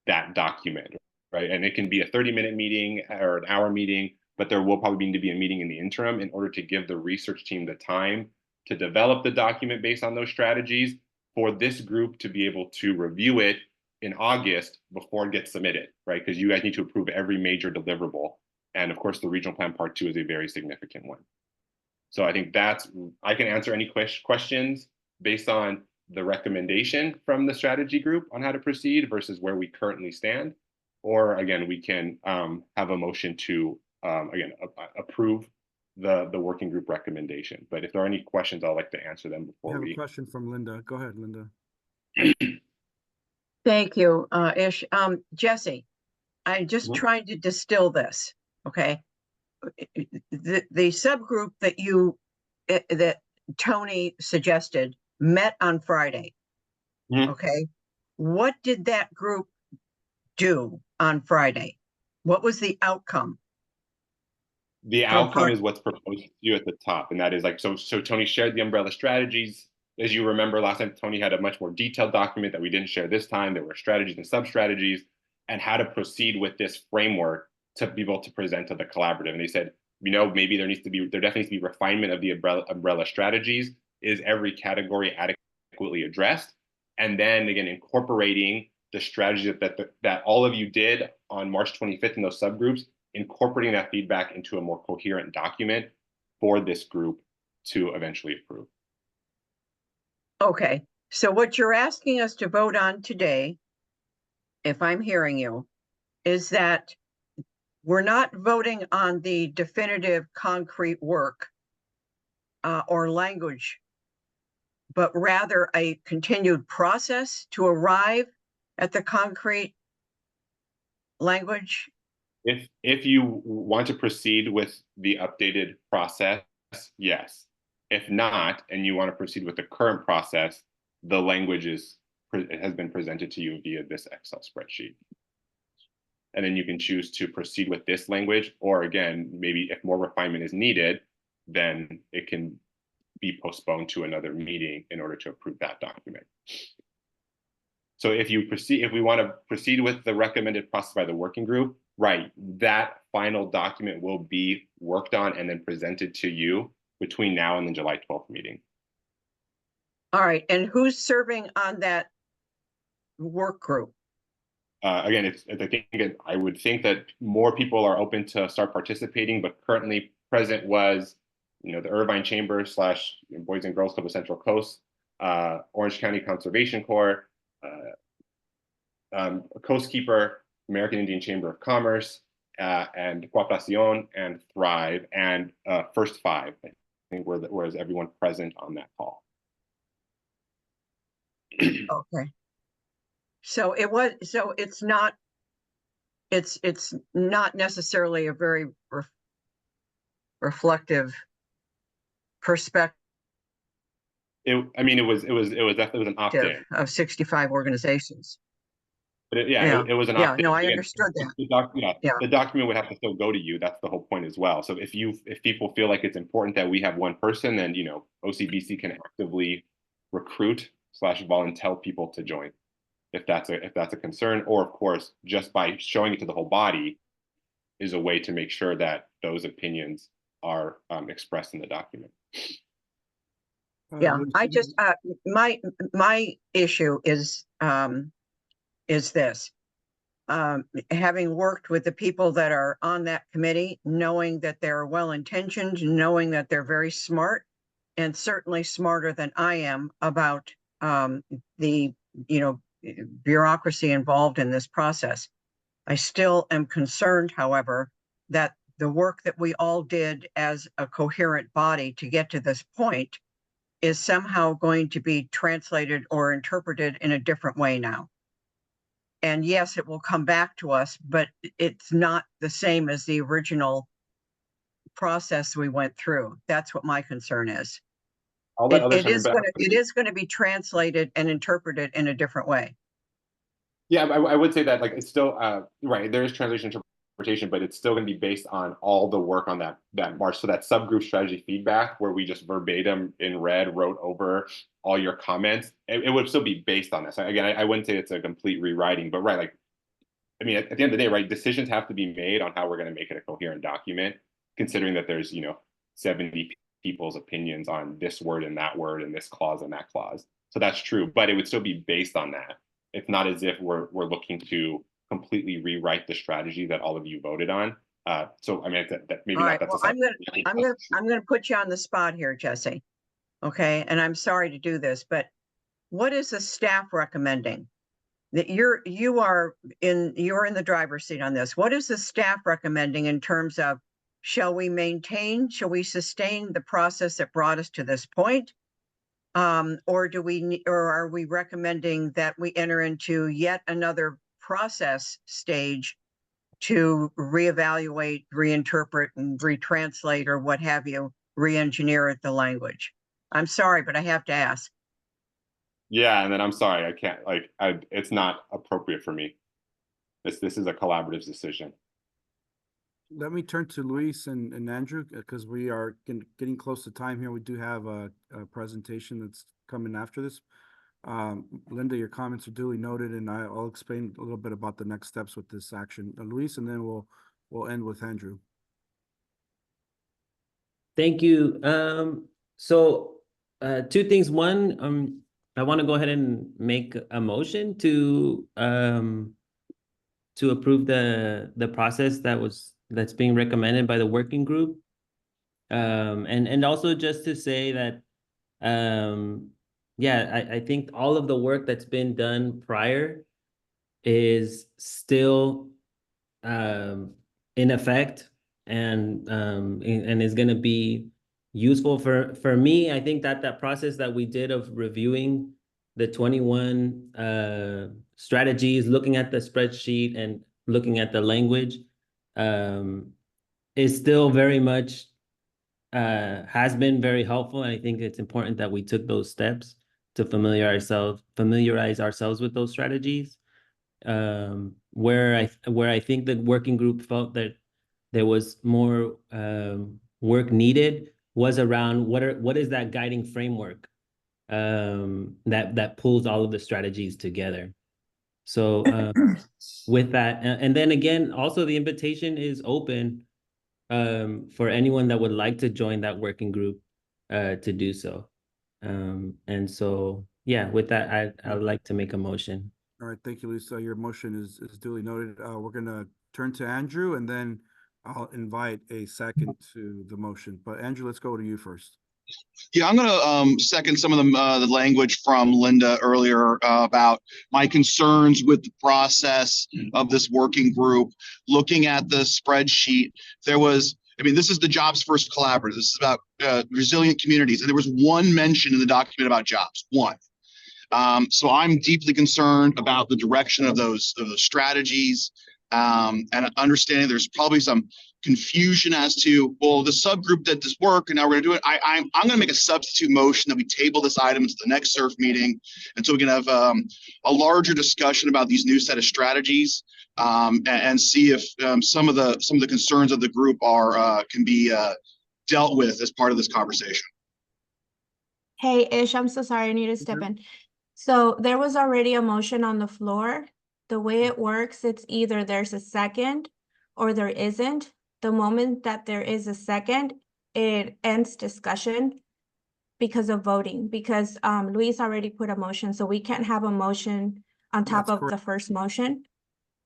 B: that document, right? And it can be a 30-minute meeting or an hour meeting, but there will probably need to be a meeting in the interim in order to give the research team the time to develop the document based on those strategies, for this group to be able to review it in August before it gets submitted, right? Because you guys need to approve every major deliverable. And of course, the regional plan part 2 is a very significant one. So I think I can answer any questions based on the recommendation from the strategy group on how to proceed versus where we currently stand. Or again, we can have a motion to, approve the working group recommendation. But if there are any questions, I'd like to answer them before
A: we have a question from Linda. Go ahead, Linda.
E: Thank you, Ish. Jesse, I'm just trying to distill this, okay? The subgroup that Tony suggested met on Friday, okay? What did that group do on Friday? What was the outcome?
B: The outcome is what's proposed to you at the top, and that is so Tony shared the umbrella strategies. As you remember, last time Tony had a much more detailed document that we didn't share this time. There were strategies and sub-strategies and how to proceed with this framework to be able to present to the collaborative. And they said, maybe there definitely needs to be refinement of the umbrella strategies. Is every category adequately addressed? and then again, incorporating the strategy that all of you did on March 25th in those subgroups, incorporating that feedback into a more coherent document for this group to eventually approve.
E: Okay, so what you're asking us to vote on today, if I'm hearing you, is that we're not voting on the definitive concrete work or language, but rather a continued process to arrive at the concrete language.
B: If you want to proceed with the updated process, yes. If not, and you want to proceed with the current process, the language has been presented to you via this Excel spreadsheet. And then you can choose to proceed with this language, or again, maybe if more refinement is needed, then it can be postponed to another meeting in order to approve that document. So if we want to proceed with the recommended process by the working group, right, that final document will be worked on and then presented to you between now and the July 12th meeting.
E: All right, and who's serving on that work group?
B: Again, I would think that more people are open to start participating, but currently present was, the Irvine Chamber / Boys and Girls Club of Central Coast, Orange County Conservation Corps, Coastkeeper, American Indian Chamber of Commerce, and Cooperación and Thrive, and First Five, I think was everyone present on that call.
E: Okay. So it's not necessarily a very reflective perspective.
B: It was definitely an opt-in
E: of 65 organizations.
B: But it was an opt-in.
E: No, I
B: Again,
E: understood that.
B: The document would have to still go to you. That's the whole point as well. So if people feel like it's important that we have one person, then OCBC can actively recruit / volunteer people to join, if that's a concern, or of course, just by showing it to the whole body is a way to make sure that those opinions are expressed in the document.
E: Yeah, I just my issue is this. Having worked with the people that are on that committee, knowing that they're well-intentioned, knowing that they're very smart, and certainly smarter than I am about the bureaucracy involved in this process. I still am concerned, however, that the work that we all did as a coherent body to get to this point is somehow going to be translated or interpreted in a different way now. And yes, it will come back to us, but it's not the same as the original process we went through. That's what my concern is. It is going to be translated and interpreted in a different way.
B: Yeah, I would say that it's still right. There is translation interpretation, but it's still going to be based on all the work on that March. So that subgroup strategy feedback, where we just verbatim in red wrote over all your comments, it would still be based on this. Again, I wouldn't say it's a complete rewriting, but right, at the end of the day, right, decisions have to be made on how we're going to make it a coherent document, considering that there's 70 people's opinions on this word and this clause and that clause. So that's true, but it would still be based on that. It's not as if we're looking to completely rewrite the strategy that all of you voted on. So that maybe not. That's
E: I'm going to put you on the spot here, Jesse. Okay, and I'm sorry to do this, but what is the staff recommending? That you're in the driver's seat on this. What is the staff recommending in terms of, shall we sustain the process that brought us to this point? Or are we recommending that we enter into yet another process stage to reevaluate, reinterpret, and retranslate, or what have you, re-engineer the language? I'm sorry, but I have to ask.
B: Yeah, and then I'm sorry, I can't, it's not appropriate for me. This is a collaborative decision.
A: Let me turn to Luis and Andrew, because we are getting close to time here. We do have a presentation that's coming after this. Linda, your comments are duly noted, and I'll explain a little bit about the next steps with this action. Luis, and then we'll end with Andrew.
G: Thank you. So two things. One, I want to go ahead and make a motion to approve the process that's being recommended by the working group. And also just to say that, yeah, I think all of the work that's been done prior is still in effect and is going to be useful for me. I think that process that we did of reviewing the 21 strategies, looking at the spreadsheet and looking at the language, is still very much has been very helpful. And I think it's important that we took those steps to familiarize ourselves with those strategies. Where I think the working group felt that there was more work needed was around what is that guiding framework that pulls all of the strategies together. So with that, and then again, also the invitation is open for anyone that would like to join that working group to do so. And so, yeah, with that, I would like to make a motion.
A: All right, thank you, Lisa. Your motion is duly noted. We're gonna turn to Andrew and then I'll invite a second to the motion. But Andrew, let's go to you first.
N: Yeah, I'm gonna second some of the language from Linda earlier about my concerns with the process of this working group. Looking at the spreadsheet, this is the Jobs First Collaborative. This is about resilient communities, and there was one mention in the document about jobs, one. So I'm deeply concerned about the direction of those strategies, and understanding there's probably some confusion as to, well, the subgroup did this work and now we're going to do it. I'm going to make a substitute motion that we table this item to the next SURF meeting, and so we can have a larger discussion about these new set of strategies, and see if some of the concerns of the group can be dealt with as part of this conversation.
F: Hey, Ish, I'm so sorry, I need to step in. So there was already a motion on the floor. The way it works, it's either there's a second or there isn't. The moment that there is a second, it ends discussion because of voting, because Luis already put a motion, so we can't have a motion on top
A: That's
F: of the first motion.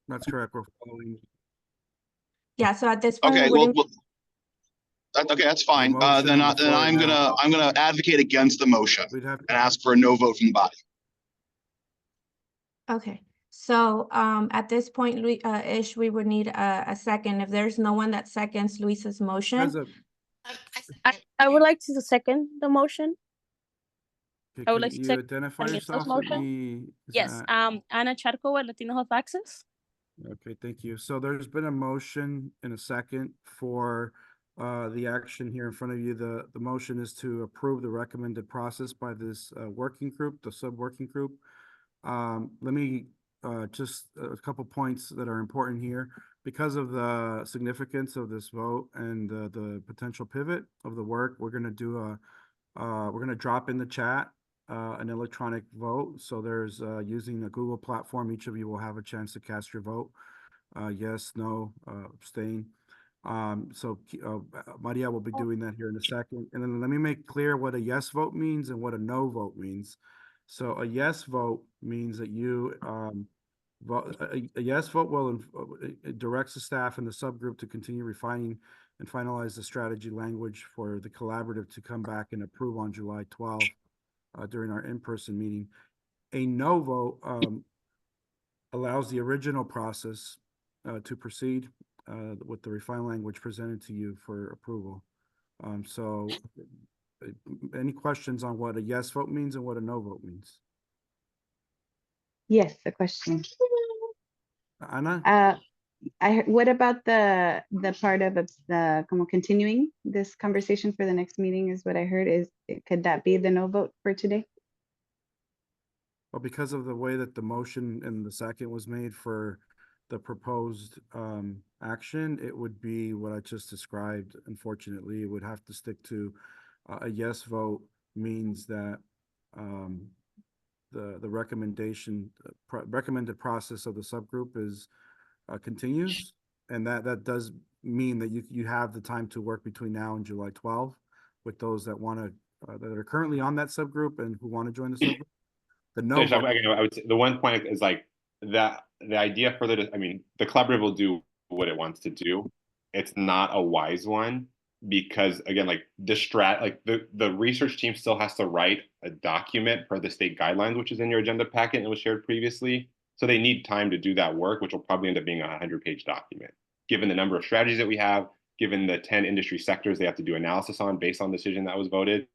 A: That's correct. We're following.
F: Yeah, so at this point,
N: Okay,
F: we
N: well,
F: wouldn't-
N: okay, that's fine.
A: motion
N: Then
A: on the floor
N: I'm gonna advocate against the motion
A: We'd have
N: and ask for a no vote from the body.
F: Okay, so at this point, Ish, we would need a second. If there's no one that seconds Luis's motion,
A: As a,
O: I would like to second the motion. I would
A: can
O: like to
A: you
O: second
A: identify
O: Daniela's
A: yourself?
O: motion. Yes, Ana Charco with Latino Health Access.
A: Okay, thank you. So there's been a motion and a second for the action here in front of you. The motion is to approve the recommended process by this working group, the sub-working group. Let me just a couple points that are important here. Because of the significance of this vote and the potential pivot of the work, we're gonna do we're gonna drop in the chat an electronic vote. So there's using the Google platform, each of you will have a chance to cast your vote. Yes, no, abstain. So Maria will be doing that here in a second. And then let me make clear what a yes vote means and what a no vote means. So a yes vote means that you a yes vote will it directs the staff and the subgroup to continue refining and finalize the strategy language for the collaborative to come back and approve on July 12th during our in-person meeting. A no vote allows the original process to proceed with the refined language presented to you for approval. So any questions on what a yes vote means and what a no vote means?
H: Yes, a question.
A: Ana?
H: What about the part of the continuing this conversation for the next meeting is what I heard. Could that be the no vote for today?
A: Well, because of the way that the motion and the second was made for the proposed action, it would be what I just described. Unfortunately, it would have to stick to a yes vote means that the recommended process of the subgroup is continues, and that does mean that you have the time to work between now and July 12 with those that want to that are currently on that subgroup and who want to join the subgroup. The
B: So
A: no vote.
B: again, I would say the one point is like that the idea further to, I mean, the collaborative will do what it wants to do. It's not a wise one because again, like the research team still has to write a document per the state guidelines, which is in your agenda packet and was shared previously. So they need time to do that work, which will probably end up being a 100-page document. Given the number of strategies that we have, given the 10 industry sectors they have to do analysis on based on the decision that was voted.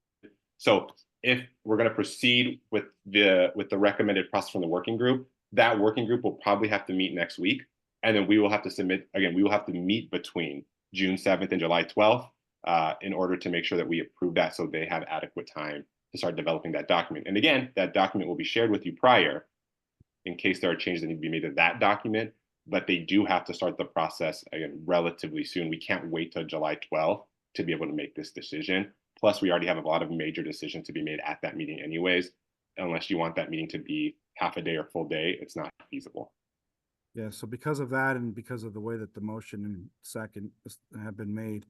B: So if we're going to proceed with the recommended process from the working group, that working group will probably have to meet next week. And then we will have to submit, again, we will have to meet between June 7th and July 12th in order to make sure that we approve that so they have adequate time to start developing that document. And again, that document will be shared with you prior in case there are changes that need to be made to that document, but they do have to start the process, again, relatively soon. We can't wait till July 12th to be able to make this decision. Plus, we already have a lot of major decisions to be made at that meeting anyways. Unless you want that meeting to be half a day or full day, it's not feasible.
A: Yeah, so because of that and because of the way that the motion and second have been made,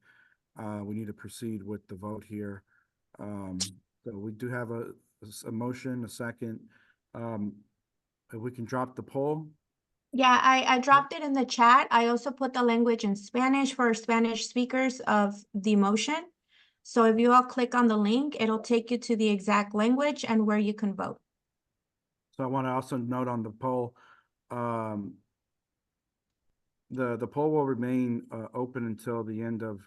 A: we need to proceed with the vote here. So we do have a motion, a second. If we can drop the poll.
F: Yeah, I dropped it in the chat. I also put the language in Spanish for Spanish speakers of the motion. So if you all click on the link, it'll take you to the exact language and where you can vote.
A: So I want to also note on the poll, the poll will remain open until the end of,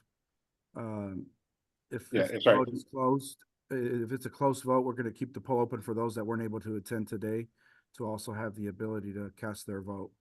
A: if the vote is closed. If it's a close vote, we're going to keep the poll open for those that weren't able to attend today to also have the ability to cast their vote.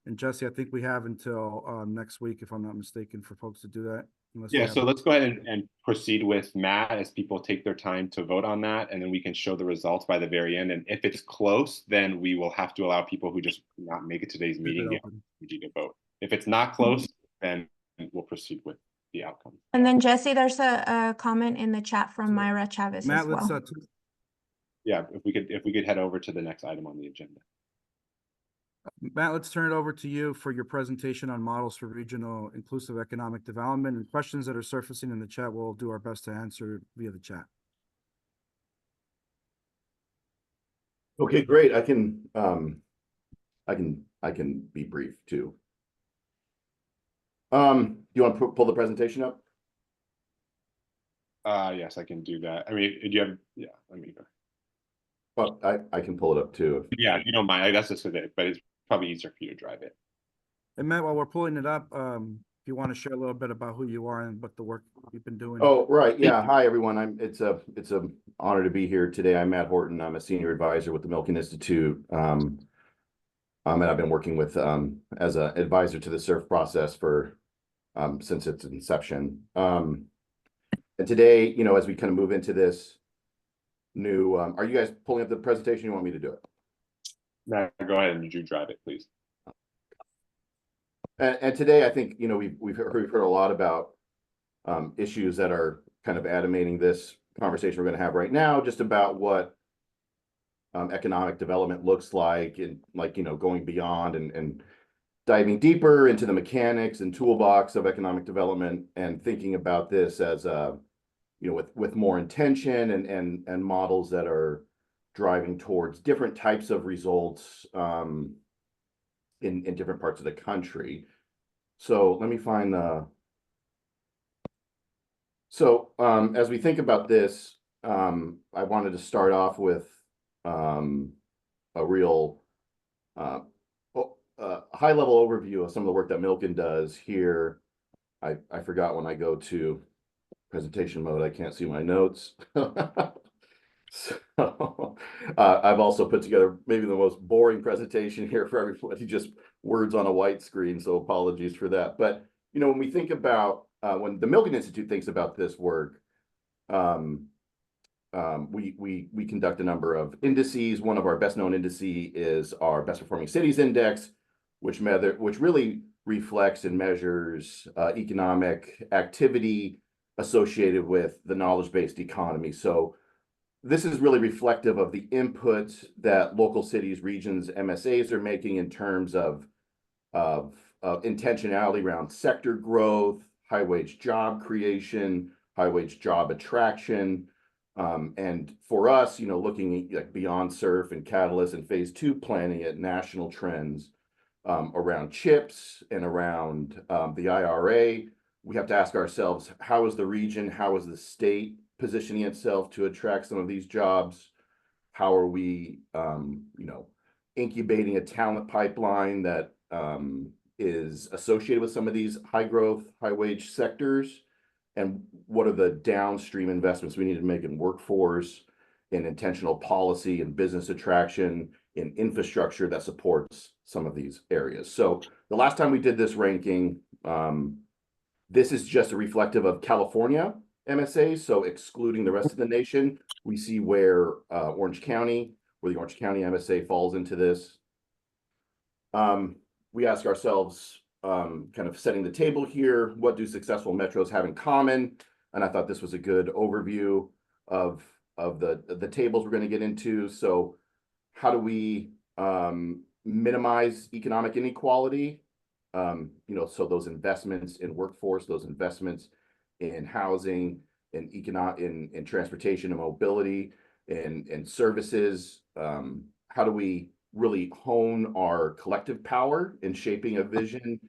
A: And Jesse, I think we have until next week, if I'm not mistaken, for folks to do that.
B: Yeah, so let's go ahead and proceed with Matt as people take their time to vote on that, and then we can show the results by the very end. And if it's close, then we will have to allow people who just not make it to today's meeting the opportunity to vote. If it's not close, then we'll proceed with the outcome.
F: And then Jesse, there's a comment in the chat from Myra Chavez
A: Matt,
F: as well.
B: Yeah, if we could head over to the next item on the agenda.
A: Matt, let's turn it over to you for your presentation on models for regional inclusive economic development, and questions that are surfacing in the chat. We'll do our best to answer via the chat.
P: Okay, great. I can be brief too. Do you want to pull the presentation up?
B: Yes, I can do that. I mean, do you have? Yeah, let me go.
P: Well, I can pull it up too.
B: Yeah, if you don't mind, that's just it, but it's probably easier for you to drive it.
A: And Matt, while we're pulling it up, if you want to share a little bit about who you are and what the work you've been doing.
P: Oh, right. Yeah. Hi, everyone. It's a honor to be here today. I'm Matt Horton. I'm a senior advisor with the Milken Institute. And I've been working with as an advisor to the SURF process for since its inception. And today, you know, as we kind of move into this new, are you guys pulling up the presentation? You want me to do it?
B: Matt, go ahead and you drive it, please.
P: And today, I think, you know, we've heard a lot about issues that are kind of animating this conversation we're going to have right now, just about what economic development looks like, and like, you know, going beyond and diving deeper into the mechanics and toolbox of economic development, and thinking about this as a, you know, with more intention and models that are driving towards different types of results in different parts of the country. So let me find the. So as we think about this, I wanted to start off with a real high-level overview of some of the work that Milken does here. I forgot when I go to presentation mode, I can't see my notes. So I've also put together maybe the most boring presentation here for everybody, just words on a white screen. So apologies for that. But, you know, when we think about, when the Milken Institute thinks about this work, we conduct a number of indices. One of our best known indices is our Best Performing Cities Index, which really reflects and measures economic activity associated with the knowledge-based economy. So this is really reflective of the input that local cities, regions, MSAs are making in terms of intentionality around sector growth, high-wage job creation, high-wage job attraction, And for us, you know, looking like beyond SURF and Catalyst and phase 2 planning at national trends around chips and around the IRA, we have to ask ourselves, how is the region, how is the state positioning itself to attract some of these jobs? How are we, you know, incubating a talent pipeline that is associated with some of these high growth, high wage sectors? And what are the downstream investments we need to make in workforce, in intentional policy and business attraction, in infrastructure that supports some of these areas? So the last time we did this ranking, this is just a reflective of California MSAs, so excluding the rest of the nation. We see where the Orange County MSA falls into this. We ask ourselves, kind of setting the table here, what do successful metros have in common? And I thought this was a good overview of the tables we're going to get into. So how do we minimize economic inequality? You know, so those investments in workforce, those investments in housing, in transportation and mobility, and services. How do we really hone our collective power in shaping a vision,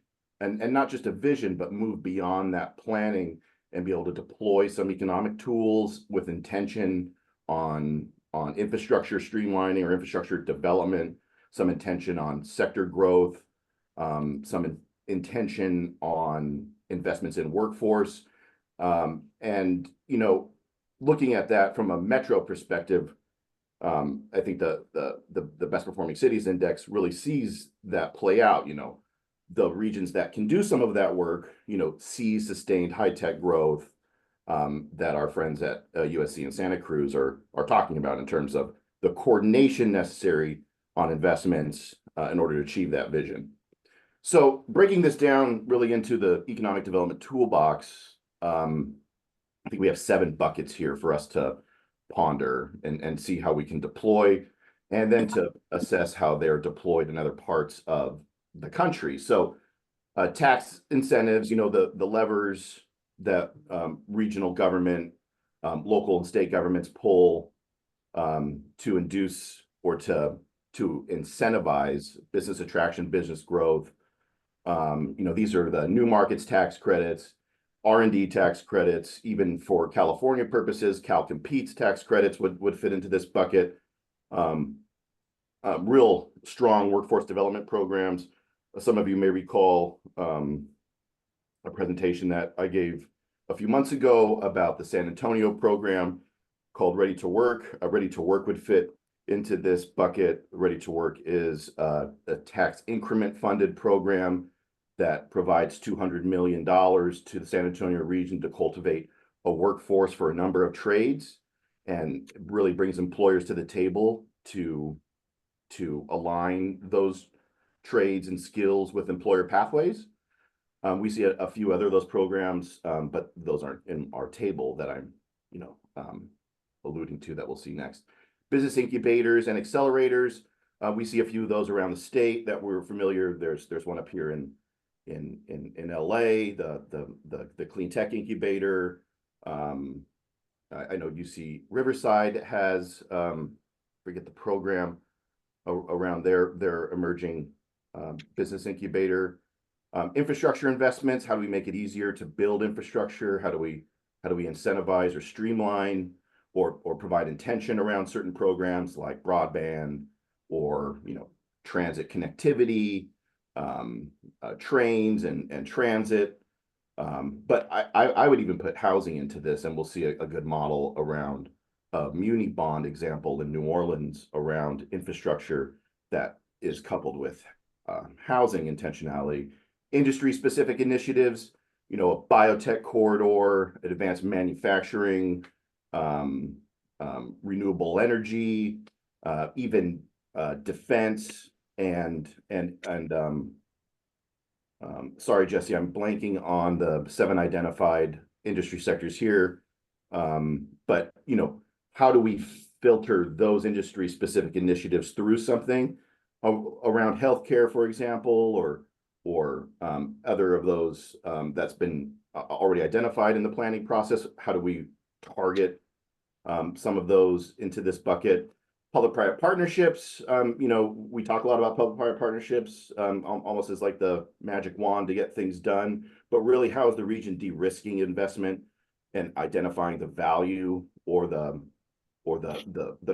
P: and not just a vision, but move beyond that planning and be able to deploy some economic tools with intention on infrastructure streamlining or infrastructure development, some intention on sector growth, some intention on investments in workforce. And, you know, looking at that from a metro perspective, I think the best performing cities index really sees that play out. You know, the regions that can do some of that work, you know, see sustained high tech growth that our friends at USC and Santa Cruz are talking about in terms of the coordination necessary on investments in order to achieve that vision. So breaking this down really into the economic development toolbox, I think we have 7 buckets here for us to ponder and see how we can deploy, and then to assess how they're deployed in other parts of the country. So tax incentives, you know, the levers that regional government, local and state governments pull to induce or to incentivize business attraction, business growth. You know, these are the new markets tax credits, R&D tax credits, even for California purposes, Cal Competes tax credits would fit into this bucket. Real strong workforce development programs. Some of you may recall a presentation that I gave a few months ago about the San Antonio program called Ready to Work. Ready to Work would fit into this bucket. Ready to Work is a tax increment funded program that provides $200 million to the San Antonio region to cultivate a workforce for a number of trades, and really brings employers to the table to align those trades and skills with employer pathways. We see a few other of those programs, but those aren't in our table that I'm, you know, alluding to that we'll see next. Business incubators and accelerators. We see a few of those around the state that we're familiar. There's one up here in LA, the Clean Tech Incubator. I know UC Riverside has, forget the program around their emerging business incubator. Infrastructure investments, how do we make it easier to build infrastructure? How do we incentivize or streamline or provide intention around certain programs like broadband or, you know, transit connectivity, trains and transit. But I would even put housing into this, and we'll see a good model around a muni bond example in New Orleans around infrastructure that is coupled with housing intentionality. Industry specific initiatives, you know, a biotech corridor, advanced manufacturing, renewable energy, even defense and sorry, Jesse, I'm blanking on the 7 identified industry sectors here. But, you know, how do we filter those industry specific initiatives through something around healthcare, for example, or other of those that's been already identified in the planning process? How do we target some of those into this bucket. Public-private partnerships, we talk a lot about public-private partnerships, almost as like the magic wand to get things done. But really, how is the region de-risking investment and identifying the value or the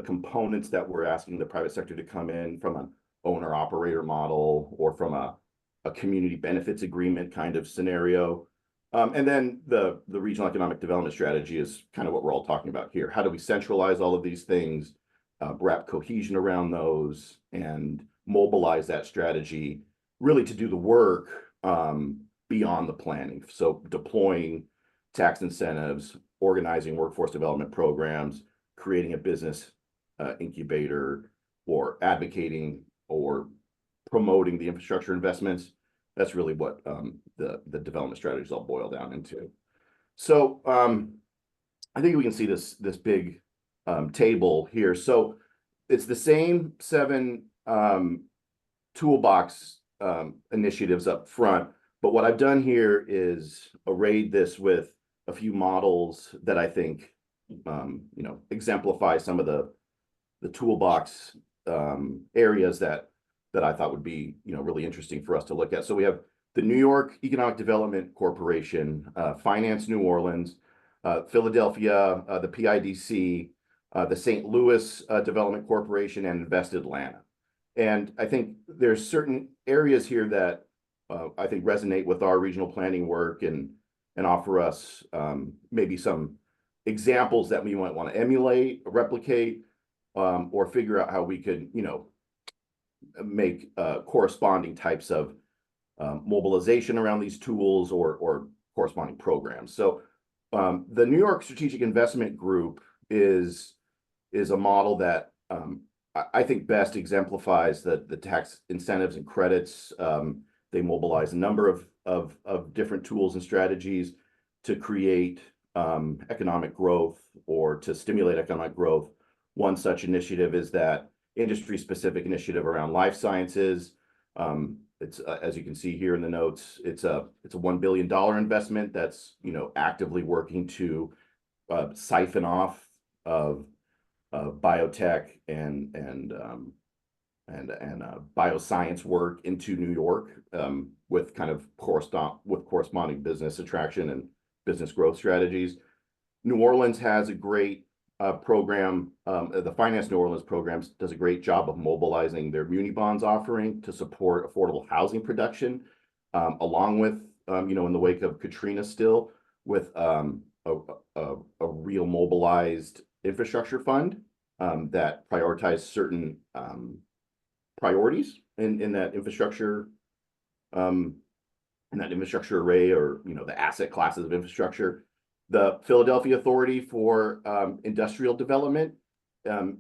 P: components that we're asking the private sector to come in from an owner-operator model or from a community benefits agreement kind of scenario. And then the regional economic development strategy is kind of what we're all talking about here. How do we centralize all of these things, wrap cohesion around those, and mobilize that strategy really to do the work beyond the planning? So deploying tax incentives, organizing workforce development programs, creating a business incubator, or advocating or promoting the infrastructure investments. That's really what the development strategies all boil down into. So I think we can see this big table here. So it's the same 7 toolbox initiatives up front, but what I've done here is arrayed this with a few models that I think exemplify some of the toolbox areas that I thought would be really interesting for us to look at. So we have the New York Economic Development Corporation, Finance New Orleans, Philadelphia, the PIDC, the St. Louis Development Corporation, and Invest Atlanta. And I think there's certain areas here that I think resonate with our regional planning work and offer us maybe some examples that we might want to emulate, replicate, or figure out how we could, make corresponding types of mobilization around these tools or corresponding programs. So the New York Strategic Investment Group is a model that I think best exemplifies the tax incentives and credits. They mobilize a number of different tools and strategies to create economic growth or to stimulate economic growth. One such initiative is that industry-specific initiative around life sciences. It's as you can see here in the notes, it's a $1 billion investment that's actively working to siphon off of biotech and bioscience work into New York with kind of corresponding business attraction and business growth strategies. New Orleans has a great program. The Finance New Orleans programs does a great job of mobilizing their muni bonds offering to support affordable housing production, along with in the wake of Katrina still with a real mobilized infrastructure fund that prioritized certain priorities in that infrastructure array, or the asset classes of infrastructure. The Philadelphia Authority for Industrial Development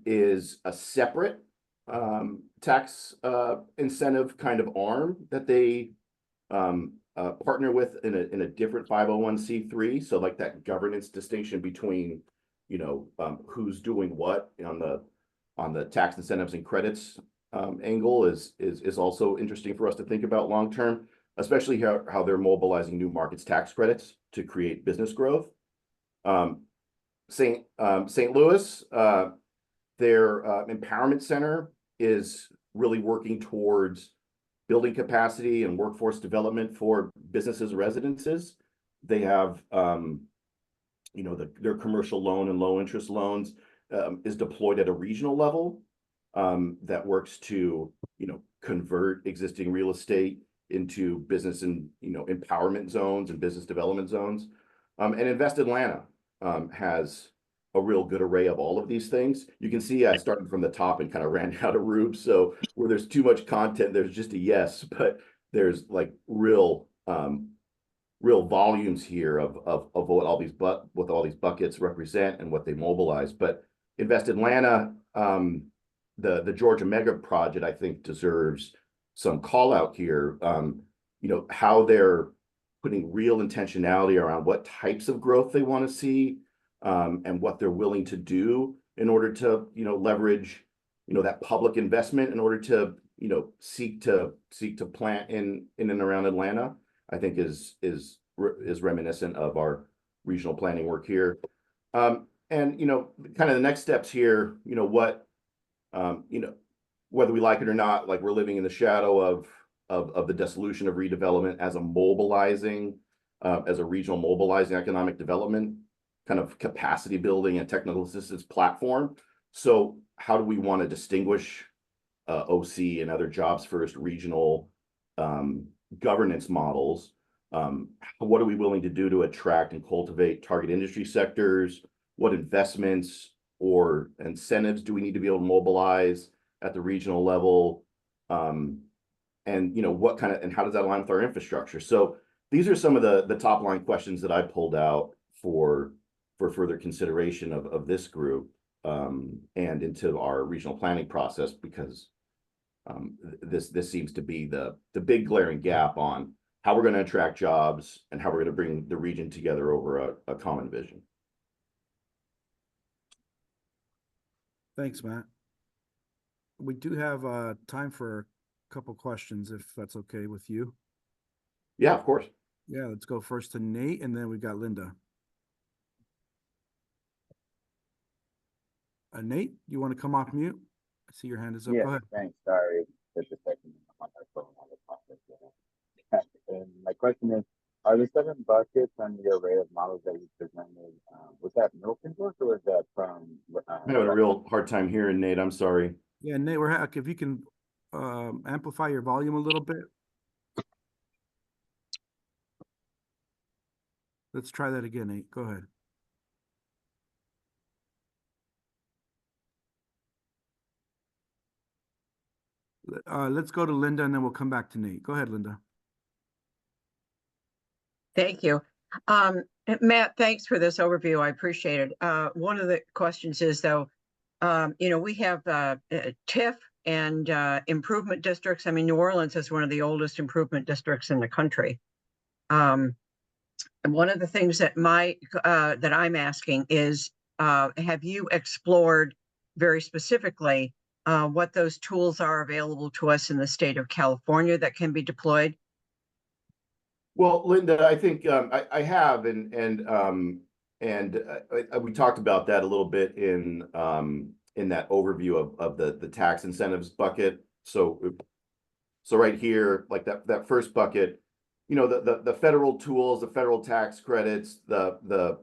P: is a separate tax incentive kind of arm that they partner with in a different 501c3. So like that governance distinction between who's doing what on the tax incentives and credits angle is also interesting for us to think about long term, especially how they're mobilizing new markets tax credits to create business growth. St. Louis, their empowerment center is really working towards building capacity and workforce development for businesses and residences. They have their commercial loan and low interest loans is deployed at a regional level that works to convert existing real estate into business and empowerment zones and business development zones. And Invest Atlanta has a real good array of all of these things. You can see I started from the top and kind of ran out of room. So where there's too much content, there's just a yes, but there's like real volumes here of what all these buckets represent and what they mobilize. But Invest Atlanta, the Georgia Mega Project, I think deserves some call out here. How they're putting real intentionality around what types of growth they want to see, and what they're willing to do in order to, leverage, that public investment in order to, seek to plant in and around Atlanta, I think is reminiscent of our regional planning work here. And and, you know, kind of the next steps here, you know, what, you know, whether we like it or not, like we're living in the shadow of the dissolution of redevelopment as a mobilizing, as a regional mobilizing economic development kind of capacity building and technical assistance platform. So how do we want to distinguish OC and other jobs first regional governance models? What are we willing to do to attract and cultivate target industry sectors? What investments or incentives do we need to be able to mobilize at the regional level? And you know, what kind of, and how does that align with our infrastructure? So these are some of the top line questions that I pulled out for further consideration of this group and into our regional planning process, because this seems to be the big glaring gap on how we're going to attract jobs and how we're going to bring the region together over a common vision.
A: Thanks, Matt. We do have time for a couple questions, if that's okay with you.
P: Yeah, of course.
A: Yeah, let's go first to Nate, and then we got Linda. Nate, you want to come off mute? I see your hand is up.
Q: Yeah,
A: Go ahead.
Q: thanks. Sorry, just a second. I'm on my phone on the process. And my question is, are the 7 buckets on the array of models that you presented, was that Milton's work or was that from?
P: I'm having a real hard time hearing, Nate. I'm sorry.
A: Yeah, Nate, if you can amplify your volume a little bit. Let's try that again, Nate. Go ahead. Let's go to Linda, and then we'll come back to Nate. Go ahead, Linda.
E: Thank you. Matt, thanks for this overview. I appreciate it. One of the questions is, though, you know, we have TIF and improvement districts. I mean, New Orleans is one of the oldest improvement districts in the country. And one of the things that that I'm asking is, have you explored very specifically what those tools are available to us in the state of California that can be deployed?
P: Well, Linda, I think I have, and we talked about that a little bit in that overview of the tax incentives bucket. So right here, like that first bucket, you know, the federal tools, the federal tax credits, the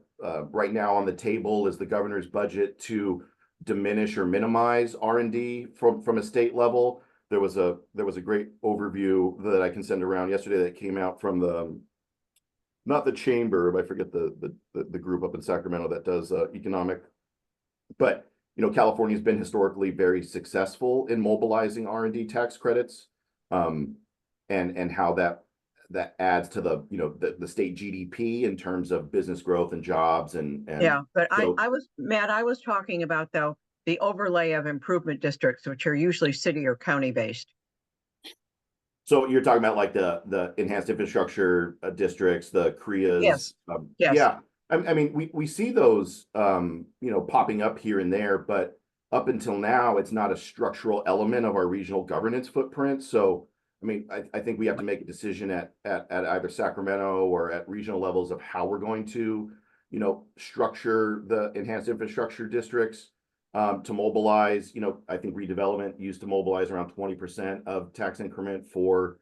P: right now on the table is the governor's budget to diminish or minimize R&D from a state level. There was a great overview that I can send around yesterday that came out from not the chamber, but I forget the group up in Sacramento that does economic. But you know, California's been historically very successful in mobilizing R&D tax credits, and how that adds to the, you know, the state GDP in terms of business growth and jobs and
E: yeah. But
P: so,
E: Matt, I was talking about, though, the overlay of improvement districts, which are usually city or county based.
P: So you're talking about like the enhanced infrastructure districts, the CREAs.
E: Yes. Yes.
P: Yeah. I mean, we see those, you know, popping up here and there, but up until now, it's not a structural element of our regional governance footprint. So, I mean, I think we have to make a decision at either Sacramento or at regional levels of how we're going to, you know, structure the enhanced infrastructure districts. To mobilize, you know, I think redevelopment used to mobilize around 20% of tax increment for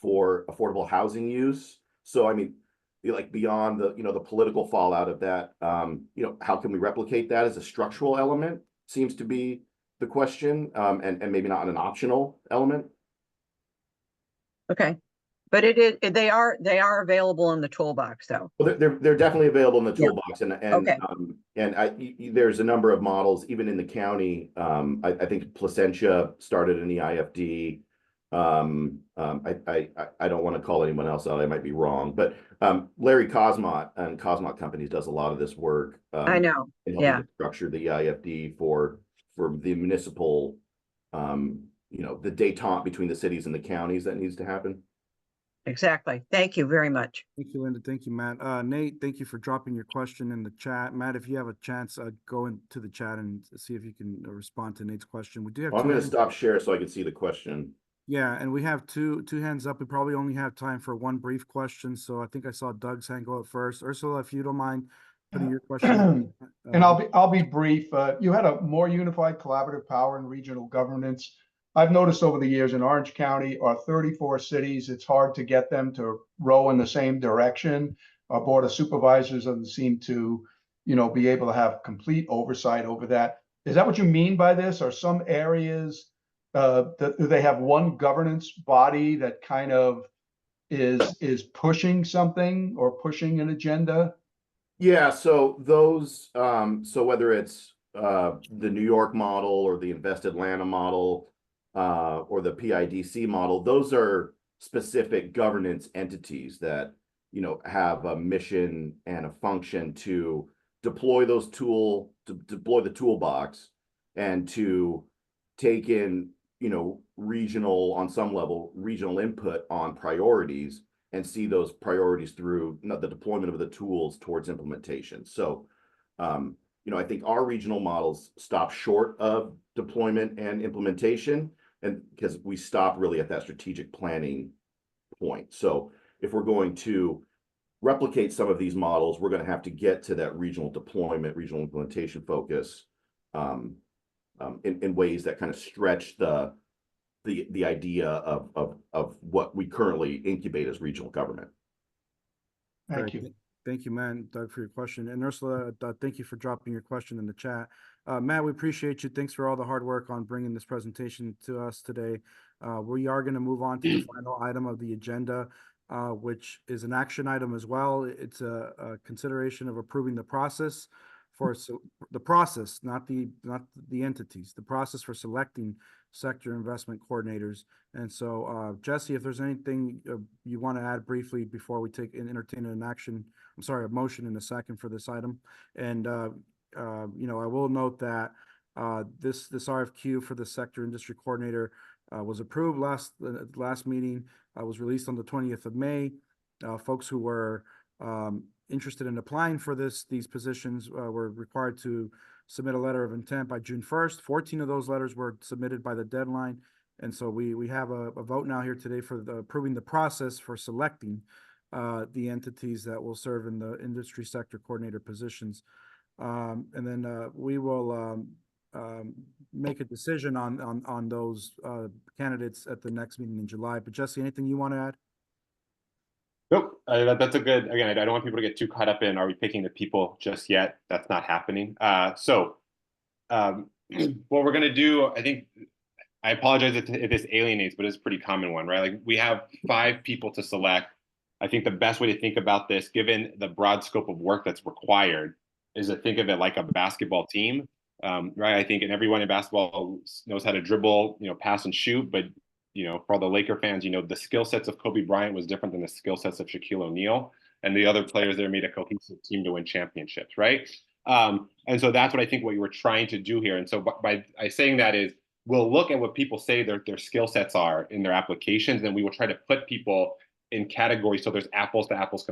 P: affordable housing use. So, I mean, like beyond the, you know, the political fallout of that, you know, how can we replicate that as a structural element seems to be the question, and maybe not an optional element.
E: Okay. But they are available in the toolbox, though.
P: Well, they're definitely available in the toolbox,
E: yeah.
P: and there's a number of models even in the county. I think Placentia started an EIFD. I don't want to call anyone else out. I might be wrong, but Larry Cosmot and Cosmot Companies does a lot of this work.
E: I know. Yeah.
P: Structure the EIFD for the municipal, you know, the détente between the cities and the counties that needs to happen.
E: Exactly. Thank you very much.
A: Thank you, Linda. Thank you, Matt. Nate, thank you for dropping your question in the chat. Matt, if you have a chance, go into the chat and see if you can respond to Nate's question. We do have.
P: Well, I'm going to stop share so I can see the question.
A: Yeah, and we have two hands up. We probably only have time for one brief question. So I think I saw Doug's hand go up first. Ursula, if you don't mind putting your question.
R: And I'll be brief. You had a more unified collaborative power in regional governance. I've noticed over the years in Orange County, our 34 cities, it's hard to get them to row in the same direction. Our Board of Supervisors doesn't seem to, be able to have complete oversight over that. Is that what you mean by this? Are some areas that they have one governance body that kind of is pushing something or pushing an agenda?
P: Yeah, so those, so whether it's the New York model or the Invest Atlanta model or the PIDC model, those are specific governance entities that, have a mission and a function to deploy those deploy the toolbox and to take in, regional, on some level, regional input on priorities and see those priorities through the deployment of the tools towards implementation. So, I think our regional models stop short of deployment and implementation, and because we stop really at that strategic planning point. So if we're going to replicate some of these models, we're going to have to get to that regional deployment, regional implementation focus in ways that kind of stretch the idea of what we currently incubate as regional government.
R: Thank you.
A: Thank you, Matt, Doug, for your question. And Ursula, thank you for dropping your question in the chat. Matt, we appreciate you. Thanks for all the hard work on bringing this presentation to us today. We are going to move on to the final item of the agenda, which is an action item as well. It's a consideration of approving the process the process, not the entities, the process for selecting sector investment coordinators. And so, Jesse, if there's anything you want to add briefly before we entertain a motion in a second for this item. And, I will note that this RFQ for the sector industry coordinator was approved last meeting, was released on the 20th of May. Folks who were interested in applying for these positions were required to submit a letter of intent by June 1st. 14 of those letters were submitted by the deadline. And so we have a vote now here today for approving the process for selecting the entities that will serve in the industry sector coordinator positions. And then we will make a decision on those candidates at the next meeting in July. But Jesse, anything you want to add?
B: Nope, that's a good, again, I don't want people to get too caught up in, are we picking the people just yet? That's not happening. So what we're going to do, I apologize if this alienates, but it's a pretty common one, right? Like we have 5 people to select. I think the best way to think about this, given the broad scope of work that's required, is to think of it like a basketball team, right? I think everyone in basketball knows how to dribble, pass and shoot, but for all the Laker fans, the skill sets of Kobe Bryant was different than the skill sets of Shaquille O'Neal, and the other players there made a cohesive team to win championships, right? And so that's what I think what you were trying to do here. And so by saying that is, we'll look at what people say their skill sets are in their applications, and we will try to put people in categories so there's apples to apples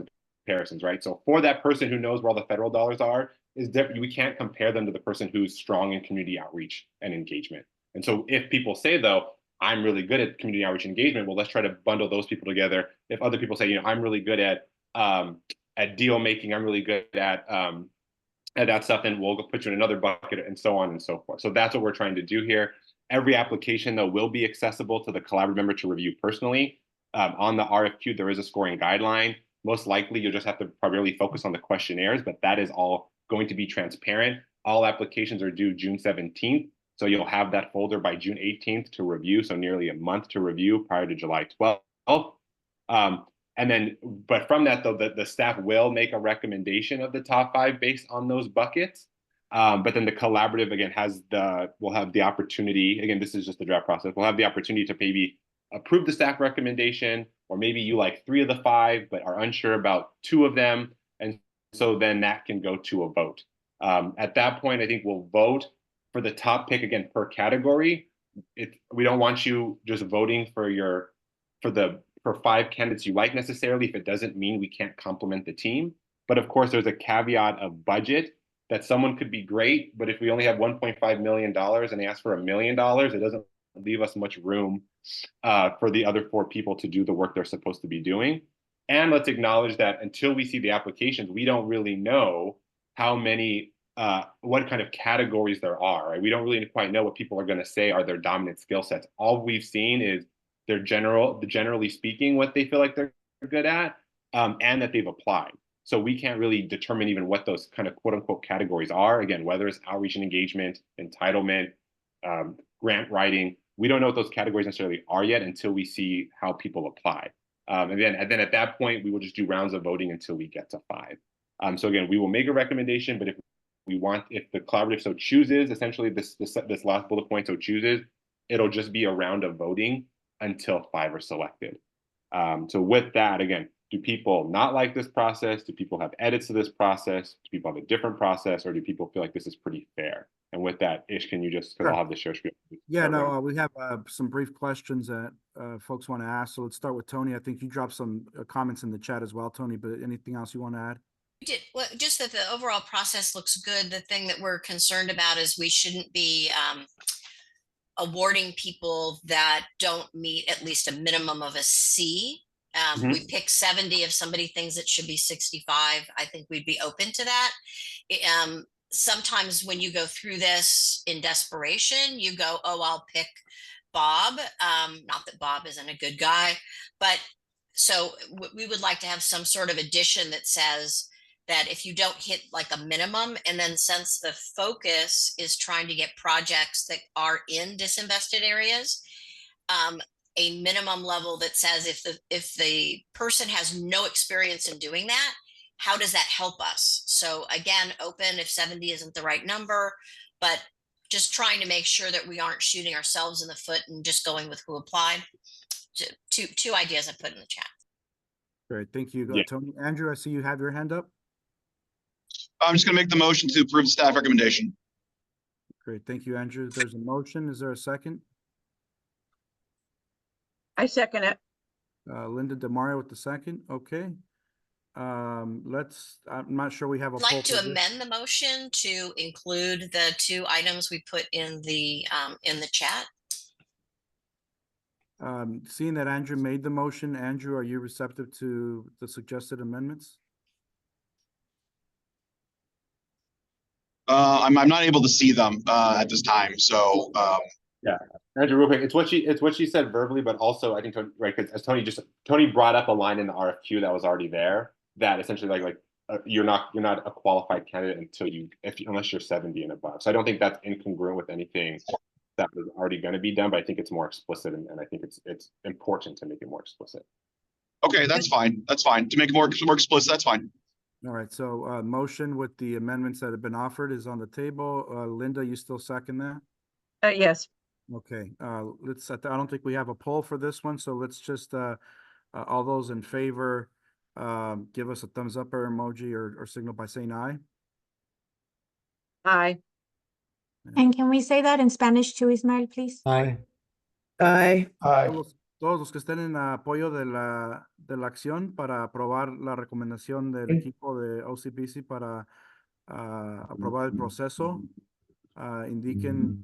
B: comparisons, right? So for that person who knows where all the federal dollars are, we can't compare them to the person who's strong in community outreach and engagement. And so if people say, though, I'm really good at community outreach engagement, well, let's try to bundle those people together. If other people say, I'm really good at deal making, I'm really good at that stuff, then we'll put you in another bucket and so on and so forth. So that's what we're trying to do here. Every application, though, will be accessible to the collaborative member to review personally. On the RFQ, there is a scoring guideline. Most likely, you'll just have to primarily focus on the questionnaires, but that is all going to be transparent. All applications are due June 17th. So you'll have that folder by June 18th to review, so nearly a month to review prior to July 12th. And then, but from that, though, the staff will make a recommendation of the top 5 based on those buckets. But then the collaborative, again, will have the opportunity, again, this is just the draft process, we'll have the opportunity to maybe approve the staff recommendation, or maybe you like 3 of the 5, but are unsure about 2 of them. And so then that can go to a vote. At that point, I think we'll vote for the top pick, again, per category. We don't want you just voting for 5 candidates you like necessarily if it doesn't mean we can't complement the team. But of course, there's a caveat of budget that someone could be great, but if we only have $1.5 million and they ask for $1 million, it doesn't leave us much room for the other 4 people to do the work they're supposed to be doing. And let's acknowledge that until we see the applications, we don't really know how many, what kind of categories there are, right? We don't really quite know what people are going to say are their dominant skill sets. All we've seen is their generally speaking, what they feel like they're good at, and that they've applied. So we can't really determine even what those kind of quote unquote categories are. Again, whether it's outreach and engagement, entitlement, grant writing, we don't know what those categories necessarily are yet until we see how people apply. And then at that point, we will just do rounds of voting until we get to 5. So again, we will make a recommendation, but if the collaborative so chooses, essentially this last bullet point so chooses, it'll just be a round of voting until 5 are selected. So with that, again, do people not like this process? Do people have edits to this process? Do people have a different process, or do people feel like this is pretty fair? And with that, Ish, can you just, because I'll have the share screen.
A: Yeah, no, we have some brief questions that folks want to ask. So let's start with Tony. I think you dropped some comments in the chat as well, Tony, but anything else you want to add?
I: Well, just that the overall process looks good. The thing that we're concerned about is we shouldn't be awarding people that don't meet at least a minimum of a C. We pick 70. If somebody thinks it should be 65, I think we'd be open to that. Sometimes when you go through this in desperation, you go, oh, I'll pick Bob. Not that Bob isn't a good guy, but so we would like to have some sort of addition that says that if you don't hit like a minimum, and then since the focus is trying to get projects that are in disinvested areas, a minimum level that says if the person has no experience in doing that, how does that help us? So again, open if 70 isn't the right number, but just trying to make sure that we aren't shooting ourselves in the foot and just going with who applied. Two ideas I put in the chat.
A: Great, thank you, Tony. Andrew, I see you have your hand up.
N: I'm just going to make the motion to approve the staff recommendation.
A: Great, thank you, Andrew. There's a motion. Is there a second?
E: I second it.
A: Linda DeMario with the second. Okay. I'm not sure we have a
I: I'd like
A: poll
I: to
A: for this.
I: amend the motion to include the 2 items we put in the chat.
A: Seeing that Andrew made the motion, Andrew, are you receptive to the suggested amendments?
N: I'm not able to see them at this time, so
B: yeah, Andrew, real quick, it's what she said verbally, but also I think right, because as Tony brought up a line in the RFQ that was already there that essentially you're not a qualified candidate unless you're 70 and above. So I don't think that's incongruent with anything that was already going to be done, but I think it's more explicit, and I think it's important to make it more explicit.
N: Okay, that's fine. That's fine. To make it more explicit, that's fine.
A: All right, so motion with the amendments that have been offered is on the table. Linda, you still second that?
E: Yes.
A: Okay, I don't think we have a poll for this one, so let's just, all those in favor, give us a thumbs up or emoji or signal by saying aye.
E: Aye.
F: And can we say that in Spanish too, Ismael, please?
M: Aye.
R: Aye.
A: Todos los que estén en apoyo de la acción para aprobar la recomendación del equipo de OCPC para aprobar el proceso, indiquen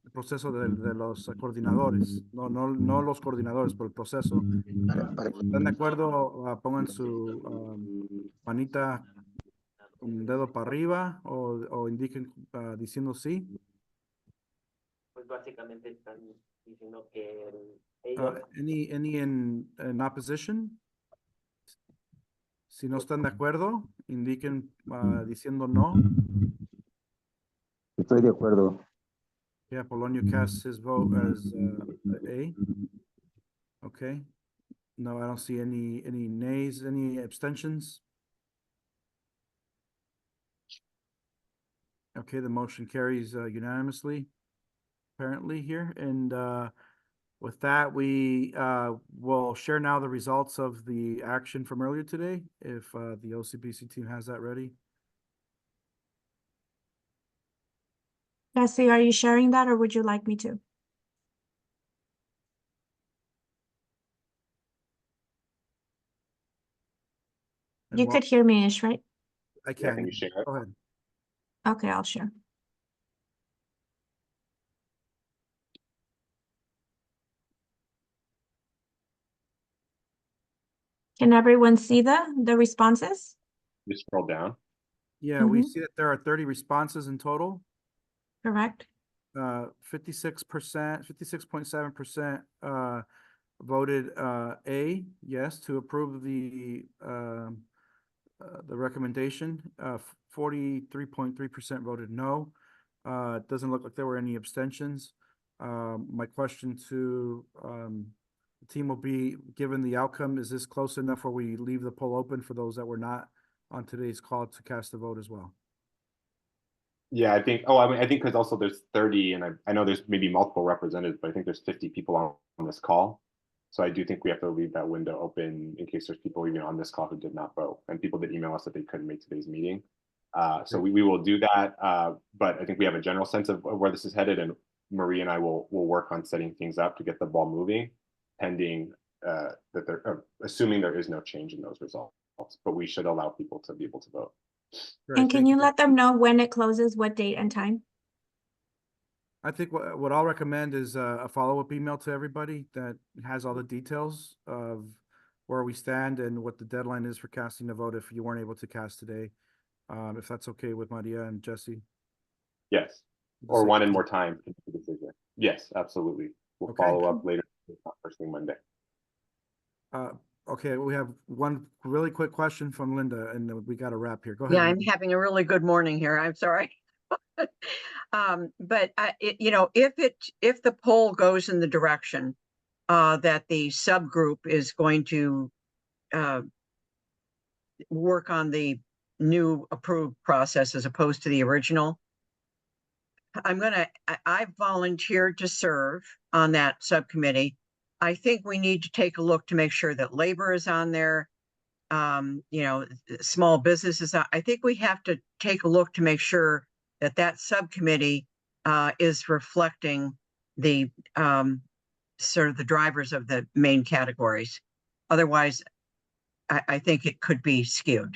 A: el proceso de los coordinadores, no los coordinadores, pero el proceso. ¿Están de acuerdo? Pongan su manita, un dedo para arriba o indiquen diciendo sí.
G: Pues básicamente están diciendo que
A: Any in opposition? Si no están de acuerdo, indiquen diciendo no.
Q: Estoy de acuerdo.
A: Yeah, Polonio casts his vote as A. Okay. No, I don't see any nays, any abstentions. Okay, the motion carries unanimously, apparently here. And with that, we will share now the results of the action from earlier today, if the OCPC team has that ready.
F: Jesse, are you sharing that or would you like me to? You could hear me, Ish, right?
A: I can.
B: Can you share it?
A: Go ahead.
F: Okay, I'll share. Can everyone see the responses?
B: Just scroll down.
A: Yeah, we
F: Mhm.
A: see that there are 30 responses in total.
F: Correct?
A: 56%, 56.7% voted A, yes, to approve the recommendation. 43.3% voted no. It doesn't look like there were any abstentions. My question to the team will be, given the outcome, is this close enough where we leave the poll open for those that were not on today's call to cast a vote as well?
B: Yeah, I think, I mean, I think because also there's 30, and I know there's maybe multiple representatives, but I think there's 50 people on this call. So I do think we have to leave that window open in case there's people even on this call who did not vote, and people that email us that they couldn't make today's meeting. So we will do that, but I think we have a general sense of where this is headed, and Marie and I will work on setting things up to get the ball moving, pending that there, assuming there is no change in those results. But we should allow people to be able to vote.
A: Great,
F: And can
A: thank
F: you let them know when it closes, what date and time?
A: I think what I'll recommend is a follow-up email to everybody that has all the details of where we stand and what the deadline is for casting the vote if you weren't able to cast today. If that's okay with Maria and Jesse.
B: Yes, or one and more time to make the decision. Yes, absolutely. We'll
A: Okay.
B: follow up later, first thing Monday.
A: Okay, we have one really quick question from Linda, and then we got to wrap here. Go ahead.
E: Yeah, I'm
A: Linda.
E: having a really good morning here. I'm sorry. But if the poll goes in the direction that the subgroup is going to work on the new approved process as opposed to the original, I volunteered to serve on that subcommittee. I think we need to take a look to make sure that labor is on there. Small businesses. I think we have to take a look to make sure that subcommittee is reflecting the sort of the drivers of the main categories. Otherwise, I think it could be skewed.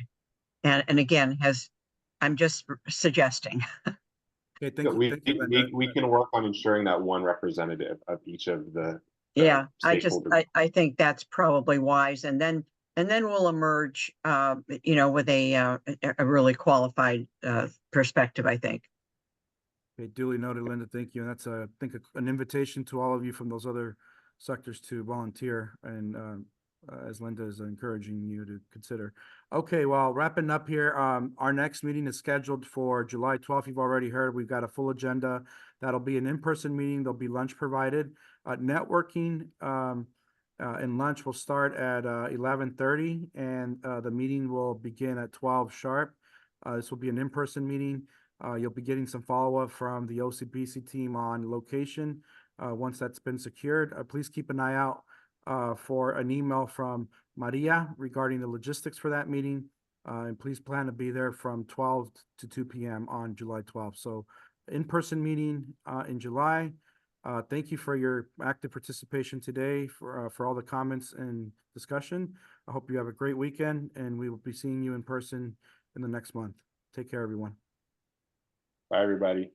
E: And again, I'm just suggesting.
A: Okay, thank you. Thank you, Linda.
B: We can work on ensuring that one representative of each of the
E: Yeah,
B: stakeholders.
E: I think that's probably wise. And then we'll emerge, with a really qualified perspective, I think.
A: Okay, duly noted, Linda. Thank you. And that's, I think, an invitation to all of you from those other sectors to volunteer, and as Linda is encouraging you to consider. Okay, well, wrapping up here, our next meeting is scheduled for July 12th. You've already heard we've got a full agenda. That'll be an in-person meeting. There'll be lunch provided. Networking and lunch will start at 11:30, and the meeting will begin at 12 sharp. This will be an in-person meeting. You'll be getting some follow-up from the OCPC team on location once that's been secured. Please keep an eye out for an email from Maria regarding the logistics for that meeting. And please plan to be there from 12 to 2 p.m. on July 12th. So in-person meeting in July. Thank you for your active participation today, for all the comments and discussion. I hope you have a great weekend, and we will be seeing you in person in the next month. Take care, everyone.
B: Bye, everybody.